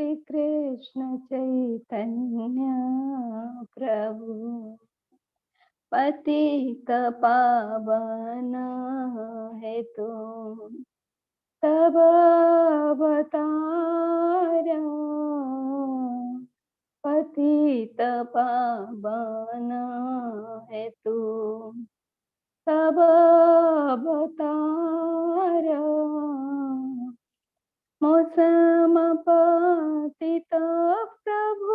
श्री कृष्ण चैतन्य प्रभु पतित पावन हेतु तब अवतारा पतित पावन हेतु तब अवतारा मौसम पतित प्रभु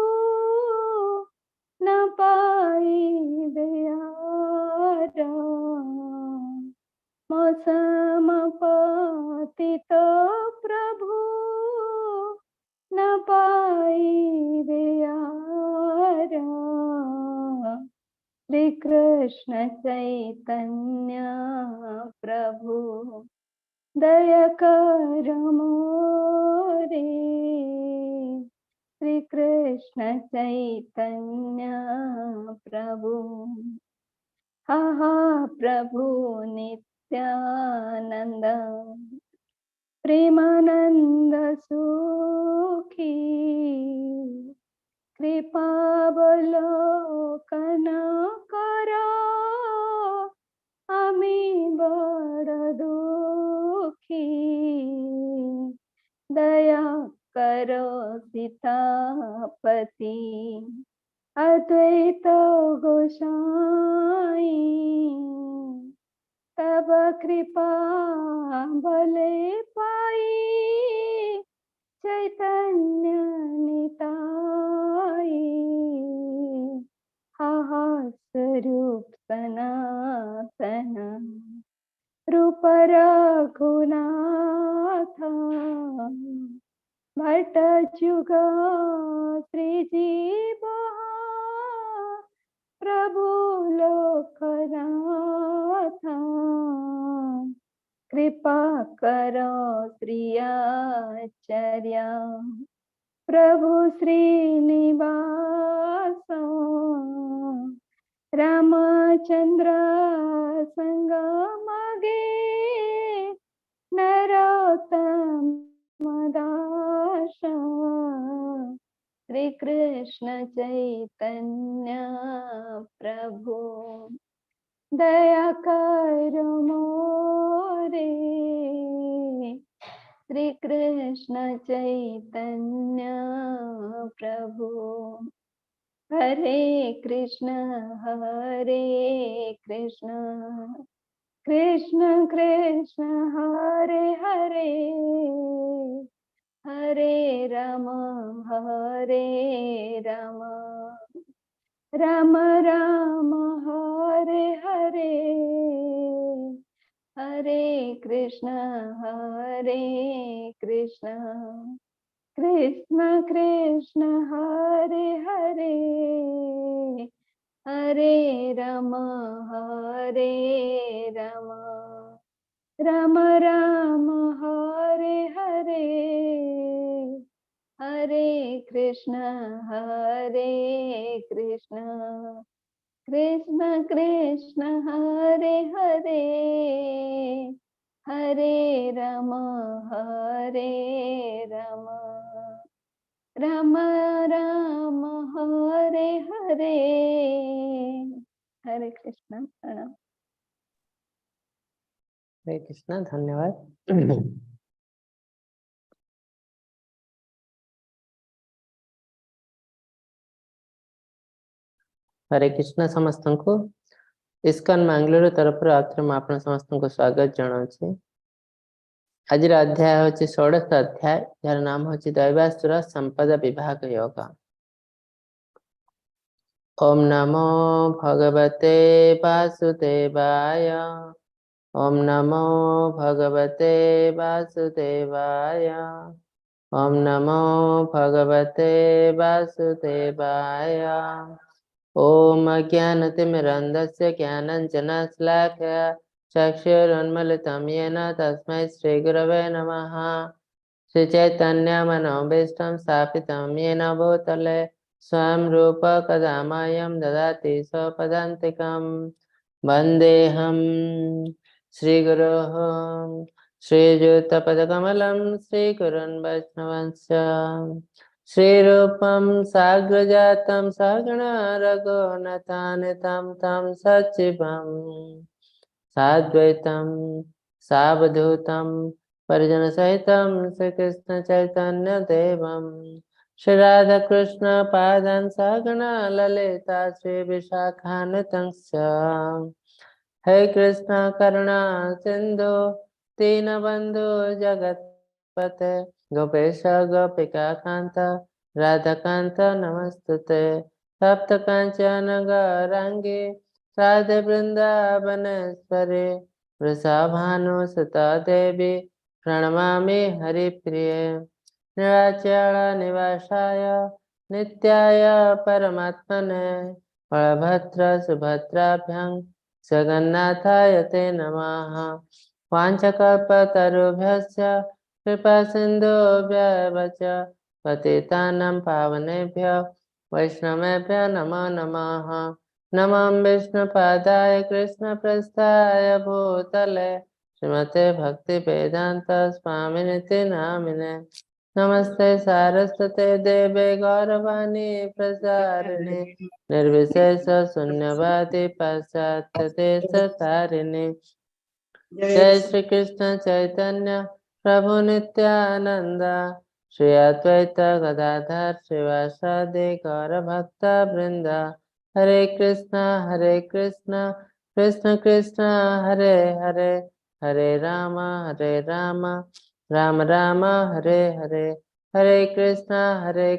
न पाई दयारा मौसम पतित प्रभु न पाई दयारा श्री कृष्ण चैतन्य प्रभु दया कर मोरे श्री कृष्ण चैतन्य प्रभु हा प्रभु नित्यानंद प्रेमानंद सुखी कृपावलोकन करो अमी बड़ दुखी दया करो सीतापति अद्वैत गोसाई तब कृपा भले पाई चैतन्य निताई हा स्वरूप सनातन रूप रघुनाथ भट्ट जुगा श्रीजीव प्रभु लोकनाथ कृपा करो श्रीआचार्य प्रभु श्रीनिवास रामचंद्र संग मगे नरोत्तम दास श्री कृष्ण चैतन्य प्रभु दया कर मोरे श्री कृष्ण चैतन्य प्रभु हरे कृष्ण कृष्ण कृष्ण हरे हरे हरे राम राम राम हरे हरे हरे कृष्ण कृष्ण कृष्ण हरे हरे हरे राम राम राम हरे हरे हरे कृष्ण कृष्ण कृष्ण हरे हरे हरे राम राम राम हरे हरे हरे कृष्ण प्रणाम। हरे कृष्ण, धन्यवाद। हरे कृष्ण समस्तଙ୍କୁ। इस्कन मंगलूर तरफ आखिर में आपण समस्तଙ୍କୁ स्वागत जनाऊँ। आज अध्याय हूँ 16 अध्याय, जार नाम हूँ दैवासुर संपद विभाग योग। ओम नमो भगवते वासुदेवाय। ओम नमो भगवते वासुदेवाय। ओम नमो भगवते वासुदेवाय। ओम अज्ञानतिमिरन्धस्य ज्ञानाञ्जनशलाकया चक्षुरुन्मीलितं येन तस्मै श्रीगुरवे नमः। श्रीचैतन्यमनोभीष्टं स्थापितं येन भूतले स्वयं रूप कदा मह्यं ददाति स्वपदान्तिकं। वन्देऽहं श्रीगुरोः श्रीयुतपदकमलं श्रीगुरुन् वैष्णवंश्च श्रीरूपं साग्रजातं सगुणा रघुनाथान्वितं तं सजीवं साद्वैतं सावधूतं परिजनसहितं श्रीकृष्ण चैतन्य देवं श्री राधा कृष्ण पादान् सगुणा ललिता श्री विशाखान्वितं हे कृष्ण करुणा सिंधु दीनबंधु जगत्पते गोपेश गोपिका कांत राधाकांत नमस्तुते सप्त कांचन गौरांगी राधे वृंदावनेश्वरी वृषभानुसुता देवी प्रणमामि हरिप्रिये नीलाचल निवासाय नित्याय परमात्मने बलभद्र सुभद्राभ्यां जगन्नाथाय ते नमः वाञ्छकल्पतरुभ्यश्च कृपा सिन्धुभ्यः च पतितानां पावनेभ्यो वैष्णवेभ्यो नमो नमः नमः विष्णुपादाय कृष्णप्रस्थाय भूतले श्रीमते भक्तिवेदान्त स्वामिनिति नामिने नमस्ते सारस्वते देवे गौरवाणी प्रचारिणे निर्विशेष शून्यवादी पाश्चात्य देश तारिणे जय श्री कृष्ण चैतन्य प्रभु नित्यानंद श्री अद्वैत गदाधर श्रीवासादि गौर भक्त वृंद हरे कृष्ण कृष्ण कृष्ण हरे हरे हरे राम राम राम हरे हरे हरे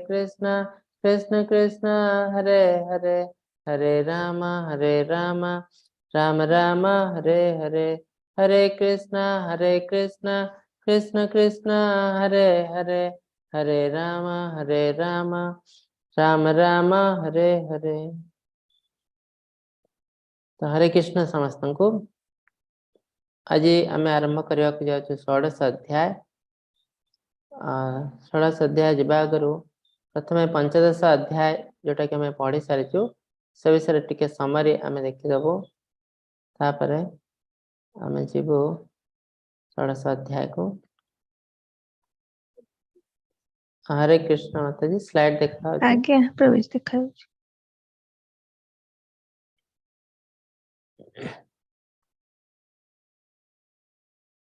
कृष्ण कृष्ण कृष्ण हरे हरे हरे राम राम राम हरे हरे हरे कृष्ण कृष्ण कृष्ण हरे हरे हरे राम राम राम हरे हरे। तो हरे कृष्ण समस्त को आज आम आरंभ करने को जाऊँ षोडश अध्याय। षोडश अध्याय जावा आगु प्रथम पंचदश अध्याय जोटा कि आम पढ़ी सारीचु से विषय टिके समरी आम देखीदेबू तापर आम जीवु षोडश अध्याय को। हरे कृष्ण माता जी स्लाइड देखा आज्ञा प्रवेश देखा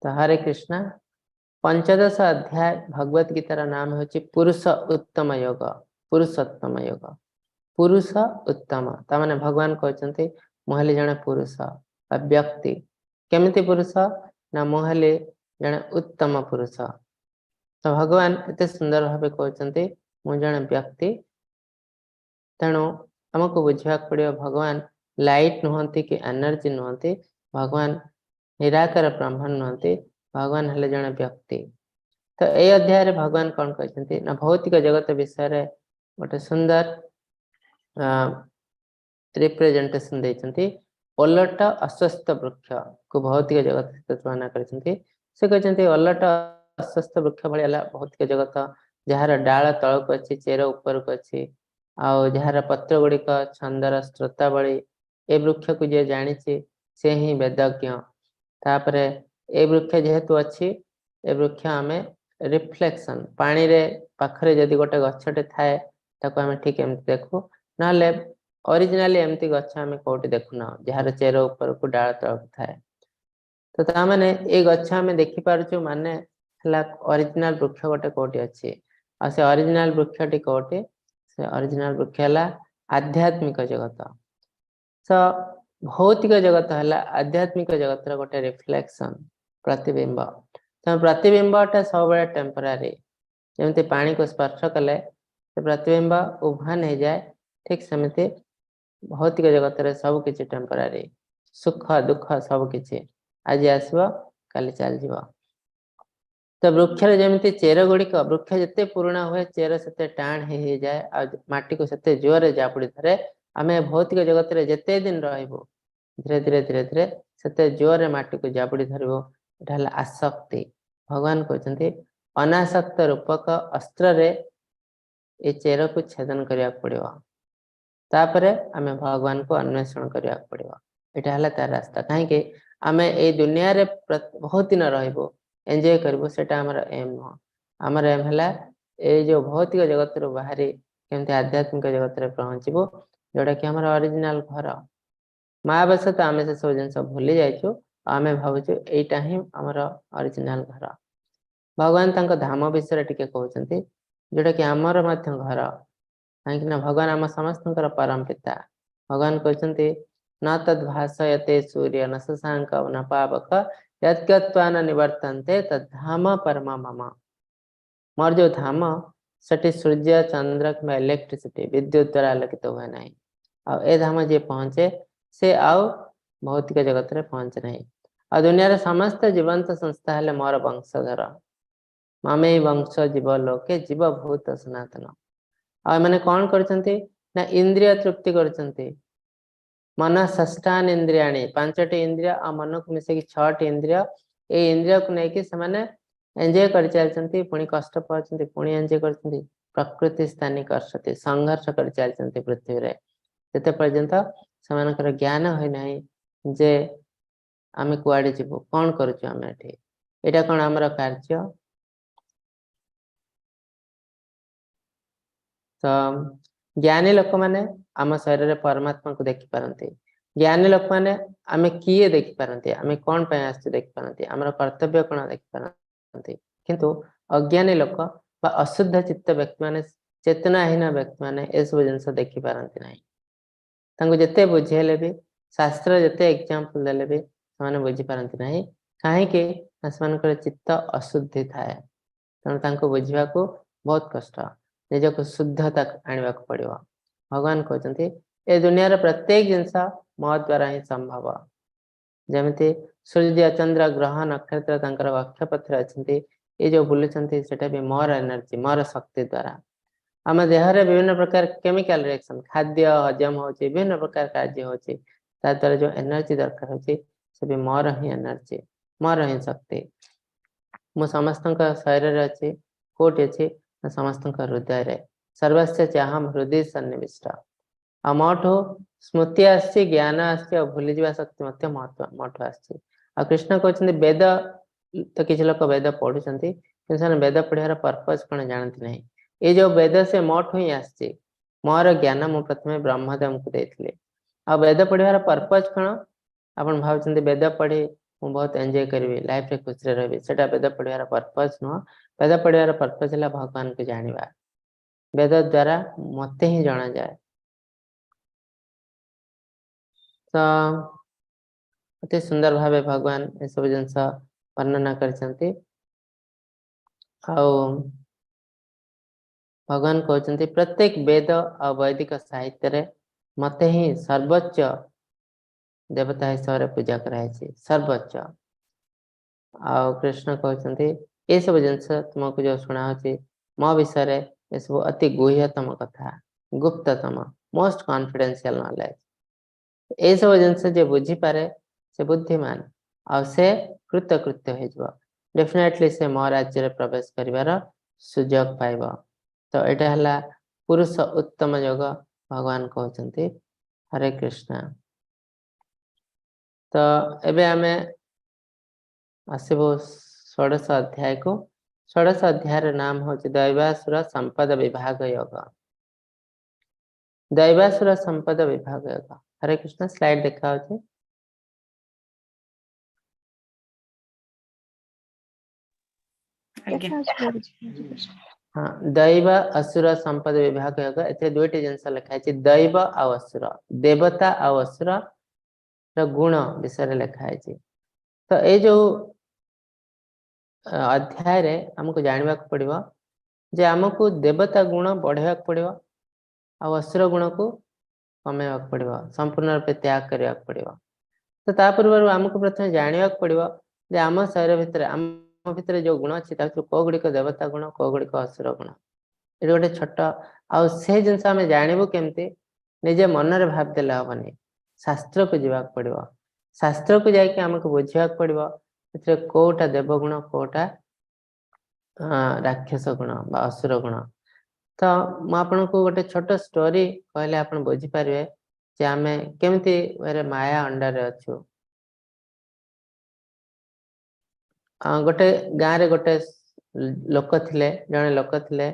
तो हरे कृष्ण पंचदश अध्याय भगवत गीतार नाम होची पुरुष उत्तम योग पुरुषोत्तम योग पुरुष उत्तम ताने भगवान कहते मुहली जने पुरुष व्यक्ति केमिति पुरुष ना मुहली जने उत्तम पुरुष। तो भगवान एते सुंदर भाव कहते मु जने व्यक्ति तेणु आमको बुझा पड़ो भगवान लाइट नुहति कि एनर्जी नुहति भगवान निराकार ब्रह्मण नुहति भगवान हेले जने व्यक्ति। तो ये अध्याय भगवान कौन कहते ना भौतिक जगत विषय गोटे सुंदर रिप्रेजेंटेशन देते ओलट अस्वस्थ वृक्ष को भौतिक जगत सहित तुलना करते ओलट अस्वस्थ वृक्ष भाई भौतिक जगत जार डाल तल को अच्छी चेर ऊपर को अच्छी आउ जार पत्र गुड़िक छंदर स्रोतावली ए वृक्ष को जी जानी से ही वेदज्ञ तापर ए वृक्ष जेहेतु अच्छी ए वृक्ष आम रिफ्लेक्शन पानी रे पाखरे जदि गोटे गछटे थाए ताको आम ठीक एमती देखू ना ओरिजिनाली एमती गछ आम कोटी देखुना जार चेर ऊपर को डाल तल थाए। तो ताने ए गछ आम देखी पारछु माने हला ओरिजिनल वृक्ष गोटे कोटी अच्छी आ से ओरिजिनल वृक्षटी कोटी से ओरिजिनल वृक्ष हला आध्यात्मिक जगत। तो भौतिक जगत है आध्यात्मिक जगत गोटे रिफ्लेक्शन प्रतिबिंब। तो प्रतिबिंबटा सब टेम्परारी जमती पानी को स्पर्श कले प्रतिबिंब उभान हो जाए ठीक सेमती भौतिक जगत सब किसी टेम्परारी सुख दुख सब किसी आज आसब काली चल जाव। तो वृक्ष जमी चेर गुड़िक वृक्ष जिते पुराणा हुए चेर से टाण हो जाए आ माटी को से जोर जापुड़ी धरे आम भौतिक जगत जिते दिन रू धीरे धीरे धीरे धीरे से जोर माटी को जापुड़ी धरबो एटा आसक्ति। भगवान कहते अनासक्त रूपक अस्त्र रे ए चेर को छेदन करने पड़ो तापर आम भगवान को अन्वेषण करने पड़ो यहाँ तार रास्ता कहीं आम ए दुनिया रे बहुत दिन रही एंजॉय करूँ से एम नुह आमर एम है ए जो भौतिक जगत रो बाहरी केमती आध्यात्मिक जगत रे पहुंचबो जोटा कि हमर ओरिजिनल घर मायाबस तो आम से सब जिन भूली जाइछु आमे भावुछु एटा ही हमर ओरिजिनल घर भगवान तांको धाम विषय टिके कहउछंती जोटा कि हमर मध्य घर काहेकि ना भगवान आम समस्तंकर परम पिता भगवान कहउछंती न तद् भासयते सूर्य न शशांक न पावक यद्गत्वा न निवर्तन्ते तद्धाम परम मम मोर जो धाम सेठी सूर्य चंद्र किंवा इलेक्ट्रिसिटी विद्युत द्वारा आलोकित हुए नहीं आ ए धाम जे पहुंचे से आओ भौतिक जगत रे पहुंचे नहीं आ दुनिया रे समस्त जीवंत संस्था हेले मोर वंशधर ममे वंश जीव लोके जीव भूत सनातन आ माने कोन करछंती ना इंद्रिय तृप्ति करछंती मन षष्ठान इंद्रियाणी पांचटी इंद्रिय आ मन को मिसे की छटी इंद्रिय ए इंद्रिय को नै कि से माने एंजॉय कर चलछंती पुणी कष्ट पाछंती पुणी एंजॉय करछंती प्रकृति स्थानी करछंती संघर्ष कर चलछंती पृथ्वी रे तेते पर्यंत समानकर ज्ञान होय नाही जे आमे कुआडे जीवो कोन करछु आमे एठी एटा कोन हमर कार्य तो ज्ञानी लोक माने आम शरीर रे परमात्मा को देखि पारंती ज्ञानी लोक माने आमे किए देखि पारंती आमे कोन पय आछी देखि पारंती हमर कर्तव्य कोन देखि पारंती किंतु अज्ञानी लोक बा अशुद्ध चित्त व्यक्ति माने चेतनाहीन व्यक्ति माने ए सब जिंस देखि पारंती नाही तांको जते बुझेले भी शास्त्र जते एग्जांपल देले भी माने बुझी पारंती नाही काहे के असमानकर चित्त अशुद्धि थाए तन तांको बुझिबा को बहुत कष्ट निज को शुद्धता आनिबा को पड़िबो भगवान कहते ए दुनिया रे प्रत्येक जिंस मो द्वारा ही संभव जेमिति सूर्य चंद्र ग्रह नक्षत्र तांकर अक्षपत्र अछंती ए जो बुलुचंती सेटा भी मोर एनर्जी मोर शक्ति द्वारा आम देह रे विभिन्न प्रकार केमिकल रिएक्शन खाद्य हजम होची विभिन्न प्रकार कार्य होची ता द्वारा जो एनर्जी दरकार होची से भी मोर ही एनर्जी मोर ही शक्ति मो समस्तंक शरीर रे अछि कोटि अछि समस्तंक हृदय रे सर्वस्य चाहम हृदय सन्निविष्ट अमठो स्मृति आछि ज्ञान आछि भूली जीवा शक्ति मते मठ आछि आ कृष्ण कहछन्ती वेद तो किछ लोक वेद पढुछन्ती किंतु वेद पढियार पर्पस कोन जानती नहीं ए जो वेद से मोठ ही आछि मोर ज्ञान मु प्रथमे ब्रह्मदेव को देथिले आ वेद पढियार पर्पस कोन आपण भावछन्ती वेद पढी मु बहुत एन्जॉय करबी लाइफ रे खुश रहबी सेटा वेद पढियार पर्पस न वेद पढियार पर्पस हला भगवान को जानिबा वेद द्वारा मते ही जाना जाए तो अति सुंदर भावे भगवान ए सब जिंस वर्णना करछन्ती भगवान कहते प्रत्येक वेद और वैदिक साहित्य रे मते ही सर्वोच्च देवता हिसाब से पूजा कराई सर्वोच्च आ कृष्ण कहते ये सब जिनस तुमको जो शुणा मो विषय रे ये सब अति गुह्यतम कथा गुप्ततम मोस्ट कॉन्फिडेंशियल नॉलेज ये सब जिनस जे बुझी पारे से बुद्धिमान आ से कृतकृत्य हो डेफिनेटली से मो राज्य रे प्रवेश करिवार सुयोग पाइबा तो एटा हला पुरुष उत्तम योग भगवान कहते हरे कृष्ण तो एबे आमे आसीबो षोडश अध्याय को षोडश अध्याय रे नाम होची दैवासुर संपद विभाग योग दैवासुर संपद विभाग योग हरे कृष्ण स्लाइड देखा होची हाँ दैव असुर संपद विभाग योग एते दुईटी जिनस लिखा है दैव आ असुर देवता आ असुर र गुण विषय लिखा है तो ये जो अध्याय रे हमको जानवा को पड़िबो जे हमको देवता गुण बढ़ावा को पड़िबो आ असुर गुण को कमेवा को पड़िबो संपूर्ण रूप त्याग करवा को पड़िबो तो ता पूर्व हमको प्रथम जानवा को पड़िबो जे हम शरीर भितर हम भितर जो गुण अछि ता को गुडी को देवता गुण को गुडी को असुर गुण ए गोटे छोट आ से जिंस हम जानबो केमते निजे मन रे भाव देला हबनी शास्त्र को जीवा पड़िबो शास्त्र को जाय के हमको बुझिया पड़िबो एते कोटा देवगुण कोटा राक्षस गुण बा असुर गुण तो म आपन को गोटे छोट स्टोरी कहले आपन बुझी पारिबे जे हमें केमती रे माया अंडर रे अछु गोटे गाँ रे गोटे लोक थिले जने लोक थिले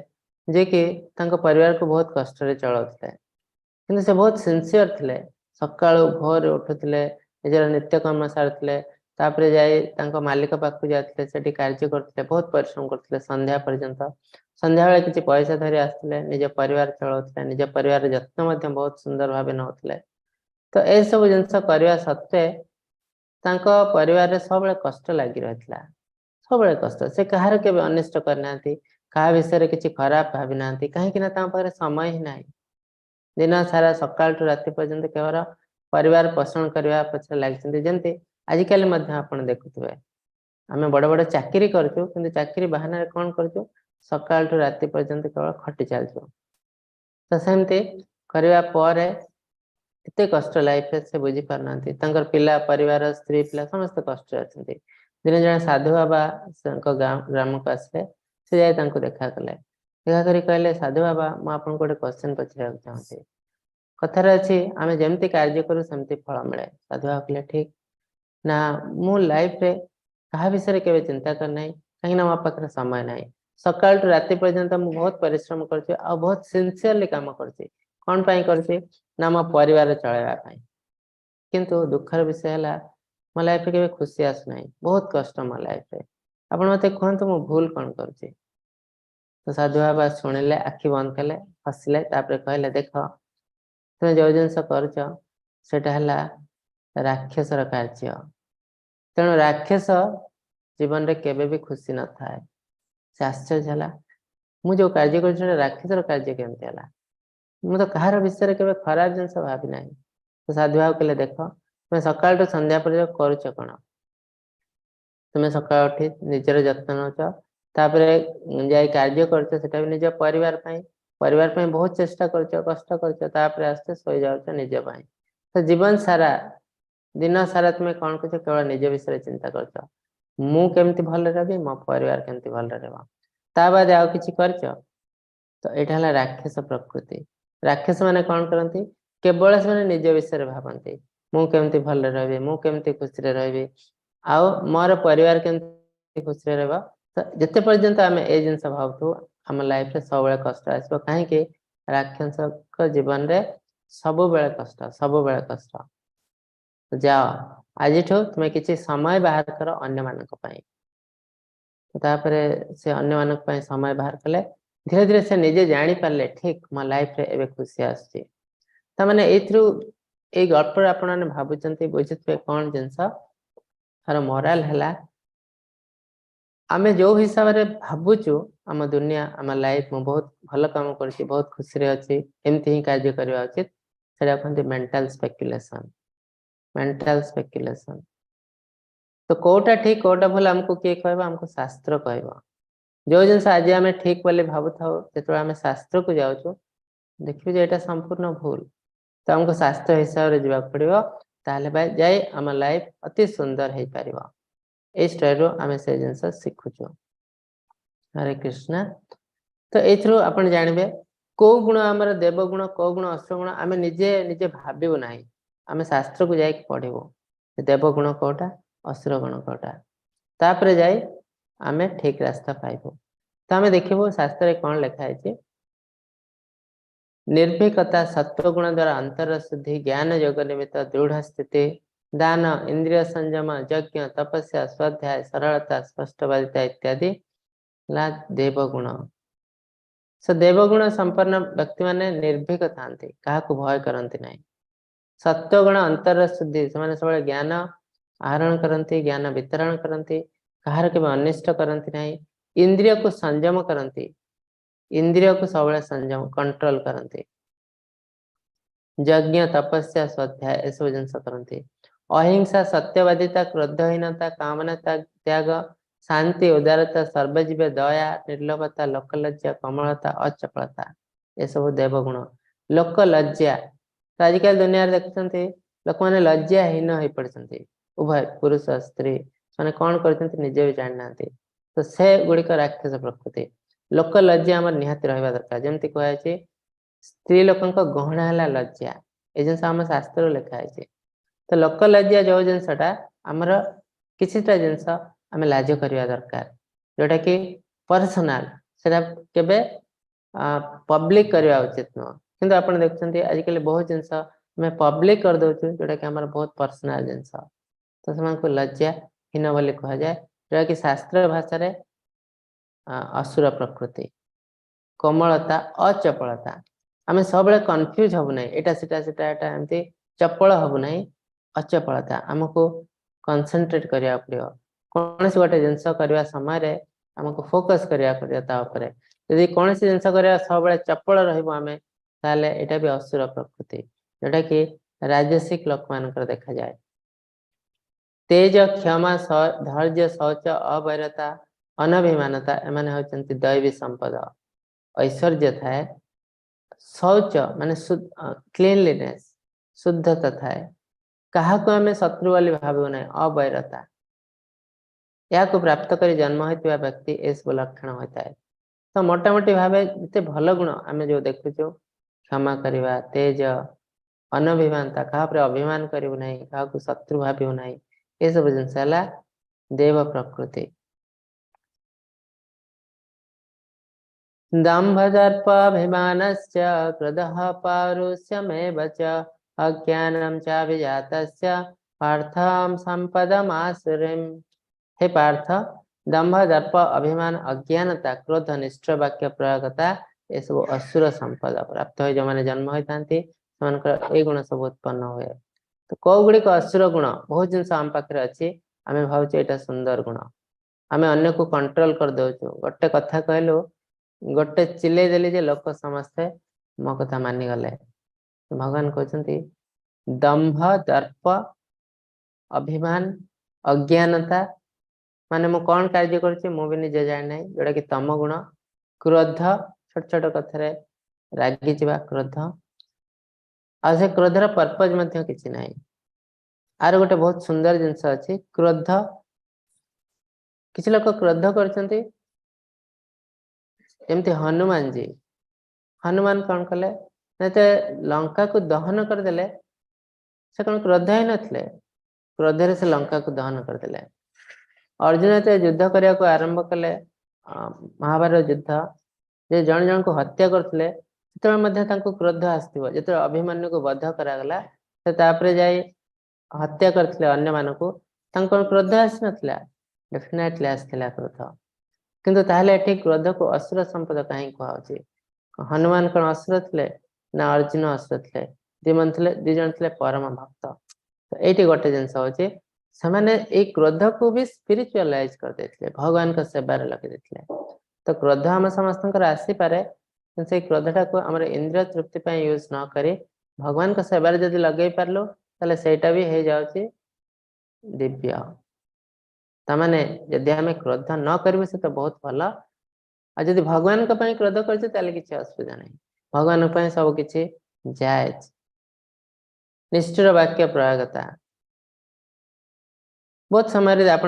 जे कि तांको परिवार को बहुत कष्ट रे चलाउथिले किंतु से बहुत सिंसियर थिले सकाळु भोर उठुथिले निजर नित्यकर्म सारुथिले तापरे जाई तांको मालिक पाखु जाथिले सेठी कार्य करथिले बहुत परिश्रम करथिले संध्या पर्यंत संध्या बेले किछि पैसा धरि आस्थिले निज परिवार चलाउथिले निज परिवार जत्न मध्य बहुत सुंदर भाबे नउथिले तो ए सब जिंस करबा सत्ते तांको परिवार रे सबले कष्ट लागि रहथिला सबले कष्ट से कहार के अनिष्ट करनांती कहा विषय रे किछि खराब भाबी नांती काहे कि ना ता पाखरे समय ही नाही दिन सारा सकाळ टु राति पर्यंत केवल परिवार पोषण करबा पछरे लागिसंती जेंती आजिकल मध्य आपण देखुथबे आमे बड़ बड़ चाकरी करछु किंतु चाकरी बहाना रे कोन करछु सकाळ टु राति पर्यंत केवल खटी चालछु तो सेमते करबा परे एते कष्ट लाइफ रे से बुझी पारनांती तांकर पिला परिवार स्त्री पिला समस्त कष्ट अछंती दिने जने साधु बाबा संको ग्राम को आसले से जाय तांको देखा कले देखा करी कहले साधु बाबा म आपन को क्वेश्चन पछरे चाहते कथार अच्छी आम जमती कार्य करूँ सेमती फल मिले साधु बाबा कहले ठीक ना मु लाइफ रे कहा विषय केवे चिंता करना कहीं मो पाखे समय ना सकाल टू राति पर्यंत मुझे बहुत परिश्रम कर बहुत सिंसियरली काम कर ना मो परिवार चलैया किंतु दुखर विषय है मो लाइफ के खुशी आसना बहुत कष्ट मो लाइफ रे आपण मत कहतु मु भूल कौन कर तो साधु बाबा शुणिले आखि बंद कले हसिले कहले देख तुम जो जिनस कर राक्षसर कार्य तेणु राक्षस जीवन रे केबे भी खुशी न थाए से आश्चर्य मु जो कार्य कर राक्षसर कार्य केमती है मु तो कहार विषय केबे खराब जिनस भावी ना तो साधु बाबा कहले देख तुम सकाल टू संध्या पर्यंत करुच कौन तुम सकाल उठी निजर जत्न नौच जाई कार्य कर निज परिवार बहुत चेष्टा कर कष्ट कर आस्ते सोई जाऊच निज तो जीवन सारा दिन सारा तुम कौन कर केवल निज विषय चिंता कर मु केमती भल रही मो परिवार केमती भल रहा बाद आउ कि तो यहाँ राक्षस प्रकृति राक्षस माने कौन करती केवल से निज विषय भावती मु केमती भल रही मु केमती खुशी रही आउ मोर परिवार केमती खुशी रहा तो जिते पर्यंत आम ए जिनस भावु आम लाइफ रे सब कष्ट आसो कहीं राक्षस जीवन रे सब कष्ट तो जाओ आज तुम किसी समय बाहर कर अन्य मानक पई से अन्य मानक पई समय बाहर कले धीरे धीरे से निजे जानी पारले ठीक मो लाइफ रे एबे खुशी आसी तमाने एथ्रु ए गल्प रे आपण ने भाबुचंती बुझितबे कोन जिंस तार मोरल हैला आमे जो हिसाब रे भाबुचु आम दुनिया आम लाइफ में बहुत भल काम करछि बहुत खुशी रे अछि एमती ही कार्य करबा उचित सेरा कहते मेंटल स्पेकुलेशन तो कोटा ठीक कोटा भूल हमको किए कहबा हमको शास्त्र कहबा जो जिनस आज आम ठीक बोले भावु थाउ जेतो आम शास्त्र को जाउछु देखिबे जे एटा संपूर्ण भूल तो हमको शास्त्र हिसाब रे जीवा पड़िबो ताले भाई जाई आम लाइफ अति सुंदर हे परिबा ए स्टोरी आम से जिनस शिखुछु हरे कृष्ण तो एथरो आपण जानबे को गुण हमर देव गुण को गुण असुर गुण आम निजे निजे भाबिबो नाही आम शास्त्र को जाई पढ़िबो देव गुण कोटा असुर गुण कोटा तापरे जाई आमे ठीक रास्ता पाइबो तो आमे देखिबो शास्त्र रे कोन लिखा है निर्भीकता सत्व गुण द्वारा अंतर शुद्धि ज्ञान योग निमित्त दृढ़ स्थिति दान इंद्रिय संयम यज्ञ तपस्या स्वाध्याय सरलता स्पष्टवादिता इत्यादि ला देवगुण देवगुण संपन्न व्यक्ति माने निर्भीक थांती कहा को भय करंती नहीं सत्वगुण अंतर शुद्धि से सब ज्ञान आहरण करती ज्ञान वितरण करती कहार के अनिष्ट करती नहीं इंद्रिय को संयम करती इंद्रिय को सब संयम कंट्रोल करती यज्ञ तपस्या स्वाध्याय ए सब जिन करती अहिंसा सत्यवादिता क्रोधहीनता कामना त्याग शांति उदारता सर्वजीव दया निर्लोभता लोकलज्जा कमलता अचपलता ये सब देवगुण लोकलज्जा तो आजिकल दुनिया देखते लोक मैंने लज्जाहीन हो पड़ते उभय पुरुष स्त्री मैंने कौन करते निजे भी जाना तो से गुड़िक राक्षस प्रकृति लोक लज्जा आम निहाती रहा दरकार जमी कहुए स्त्री लोक गहना है लज्जा ये जिन आम शास्त्र लिखाई तो लोक लज्जा जो जिनसा आमर किछिटा जिनस आम लाज करवा दरकार जोटा कि पर्सनाल से केबे पब्लिक करवा उचित नुह किंतु आपण देखुछंती आजिकल बहुत जिनस हमें पब्लिक कर दउछु जोटा कि हमर बहुत पर्सनल जिनस तो समान को लज्जा हीन बोली कहा जाए जोटा कि शास्त्र भाषा रे असुर प्रकृति कोमलता अचपलता आम सब कन्फ्यूज हबु नहीं एटा सेटा सेटा एटा एमती चपल हबु नहीं अचपलता आमको कंसंट्रेट करिया पड़ियो कौन सी गोटे जिनस करवा समय रे हमको फोकस करिया पड़ियो ता ऊपर यदि कौन सी जिनस करवा सब चपल रहइबो आमे ताले एटा भी असुर प्रकृति जोटा कि राजसिक लोक मानकर देखा जाए तेज क्षमा धैर्य शौच अवैरता अनभिमानता एमाने होचंती दैवी संपद ऐश्वर्य थाए शौच माने क्लीनलीनेस शुद्धता थाए कहा को हमें शत्रु वाली भाव ना अवैरता या को प्राप्त कर जन्म होता व्यक्ति ए सब लक्षण होता है तो मोटामोटी भाव जिते भल गुण आम जो देखुचु क्षमा करवा तेज अनभिमानता क्या अभिमान करू ना क्या शत्रु भाव ना ये सब जिनस देव प्रकृति दंभ दर्पाभिमान क्रोध पौरुषमेव च अज्ञानं चाभिजातस्य पार्थं संपदमासुरीं हे पार्थ दंभ दर्प अभिमान अज्ञानता क्रोध निष्ठ वाक्य प्रयोगता ये सब असुर संपद प्राप्त हो जो मैंने जन्म होता ए गुण सब उत्पन्न हुए तो कौ गुड़िक असुर गुण बहुत जिन आम पाखे अच्छी आम भावचे यहाँ सुंदर गुण आम अन्य को कंट्रोल कर दौचु गोटे कथा कहलु गोटे चिल्ले देली जे लोक समस्ते मो कथा मानिगले भगवान कहते दंभ दर्प अभिमान अज्ञानता माने मु कौन कार्य करुच्ची मु भी निजे जाने ना जोटा कि तम गुण क्रोध छोट छोट कथा रागी जा क्रोध आ से क्रोधर पर्पज मध्य किसी ना आर गोटे बहुत सुंदर जिनस अच्छी क्रोध किसी लोग क्रोध करचंती एमती हनुमान जी हनुमान कौन कले लंका को दहन करदे से कौन क्रोध ही नथिले क्रोधरे से लंका को दहन करदे अर्जुन युद्ध करने को आरंभ कले महाभारत युद्ध जे जन जन को हत्या करते जो क्रोध आसो जो अभिमन्यु को बध करागला जाई हत्या करते अन्य मानक क्रोध आसी नाला डेफिनेटली आसला क्रोध किंतु ताहले एठी क्रोध को असुर संपद कहीं कहुचे हनुमान कौन असुर थे ना अर्जुन असुर थे दी जन थे परम भक्त तो ये गोटे जिनस हूँ से क्रोध को भी स्पिरिचुअलाइज कर देते भगवान का सेवार लगे देते तो क्रोध आम समस्त आसीपे से क्रोधटा को आम इंद्रिय तृप्ति यूज न करी भगवान का सेवार जब लगे पार्लु ताले सेटा भी हो जाउची दिव्य तमाने यदि आम क्रोध न करू से तो बहुत भल आदि भगवान क्रोध कर किसी असुविधा नहीं भगवान सब किसी जायज निष्ठुर वाक्य प्रयोगता बहुत समय आप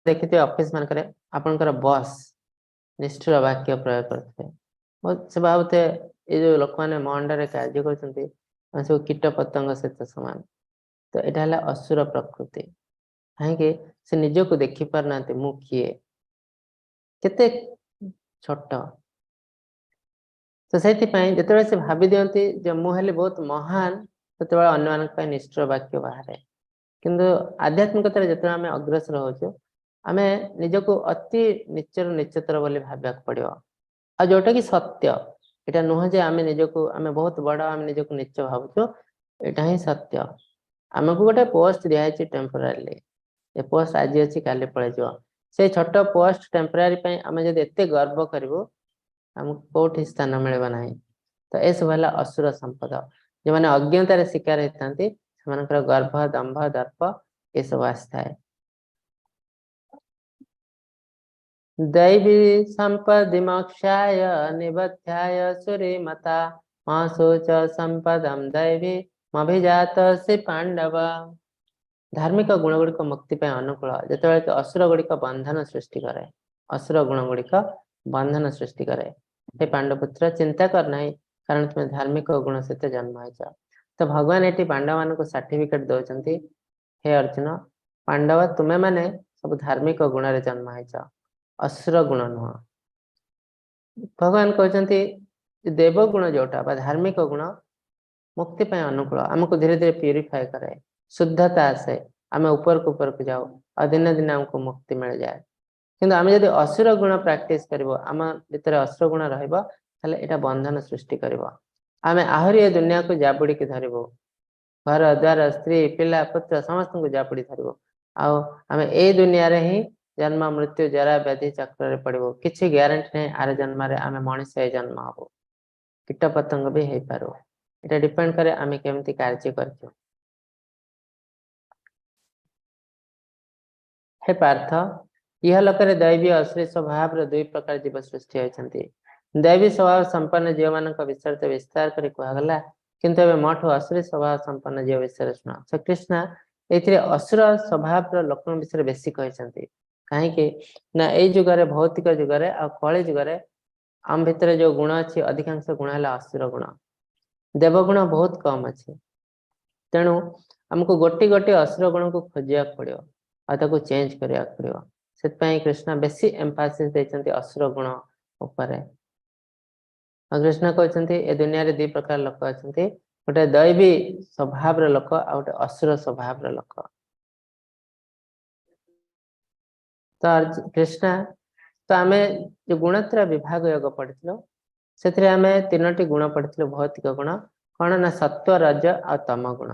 देखिए ऑफिस मान आपंकर बॉस निष्ठुर वाक्य प्रयोग करते बहुत से भावते ये जो लोक मैंने मो अंडर कार्य कर सब कीट पतंग सहित सामान तो यहाँ असुर प्रकृति कहीं से निज को देखी पार ना मु किए केते छोट तो से जो भावी दिखती जो मुझे बहुत महान से अन्य निष्ठुर वाक्य बाहर किंतु आध्यात्मिकता जो आम अग्रसर होचु आम निजको अति निचर निचतर बोली भाविया पड़ो आ जोटा कि सत्य यहाँ नुह जे आम निजको आम बहुत बड़ आम निजको निच भावुचु यहाँ ही सत्य आमको गोटे पोस्ट दिखाई टेम्पोरारी ए पोस्ट आज अच्छी काली पलैज से छोट पोस्ट टेम्पोरारी आम जब एत गर्व करूँ आमको कौटी स्थान मिलवा ना तो यह सब है असुर संपद जो मैंने अज्ञतार शिकार होता से गर्भ दंभ दर्प ये सब आसता दैवी संपदि मोक्षाय निबध्याय सुरीमता माशोच संपदम दैवी मभिजात से पांडव धार्मिक गुण गुड़िक मुक्ति अनुकूल जो असुर गुड़िक बंधन सृष्टि करे असुर गुण गुड़िक बंधन सृष्टि करे हे पांडवपुत्र चिंता करना कारण तुम्हें धार्मिक गुण सहित जन्म हो तो भगवान ये पांडव मान को सर्टिफिकेट दौरान हे अर्जुन पांडव तुम्हें माने सब धार्मिक गुण रे जन्म हो असुर गुण नुह भगवान कहते देव गुण जोटा धार्मिक गुण मुक्ति अनुकूल आमको धीरे धीरे प्यूरिफाई करे शुद्धता आसे आम ऊपर को जाओ और दिन दिन आमको मुक्ति मिल जाए किंतु आम जब असुर गुण प्रैक्टिस करिवो आम भीतर असुर गुण रहिबो ताले एटा बंधन सृष्टि करिवो आम आहरी ए दुनिया को जाबुड़ी के धरिबो घर द्वार स्त्री पिला पुत्र समस्त को जाबुड़ी धरिबो आउ आम ए दुनिया रे ही जन्म मृत्यु जरा व्याधि चक्र रे पड़िबो किछि ग्यारंटी नै आर जन्म रे आम मनुष्य ए जन्म हबो कीट पतंग भी हे पारो एटा डिपेंड करे आम केमती कार्य करछो हे पार्थ यह लोकरे दैवी असुरी स्वभाव रो दुई प्रकार जीव सृष्टि होइछन्ति दैवी स्वभाव संपन्न जीव मानक विषय तो विस्तार करी कहगला किंतु एबे मठ असुरी स्वभाव संपन्न जीव विषय सुना श्री कृष्ण एथिरे असुर स्वभाव रो लोकन विषय बेसी कहिसन्ति काहे कि ना ए जुग रे भौतिक जुग रे आ कଳି जुग रे आम भितर जो गुण अछि अधिकांश गुण हला असुर गुण देव गुण बहुत कम अछि तेणु हमको गोटी गोटी असुर गुण को खोजिया पड़ियो आ ताको चेंज करिया पड़ियो सेत पई कृष्ण बेसी एम्फासिस दैछन्ति असुर गुण ऊपर कृष्ण कहते ए दुनिया रे दु प्रकार लोक अछन्ति गोटे दैवी स्वभाव रो लोक आ गोटे असुर स्वभाव रो लोक तो कृष्ण तो आमे जो गुणत्र विभाग योग पढ़िथिलो सेथरे आमे तीनोटी गुण पढ़िथिलो भौतिक गुण कोन ना सत्व रज आ तम गुण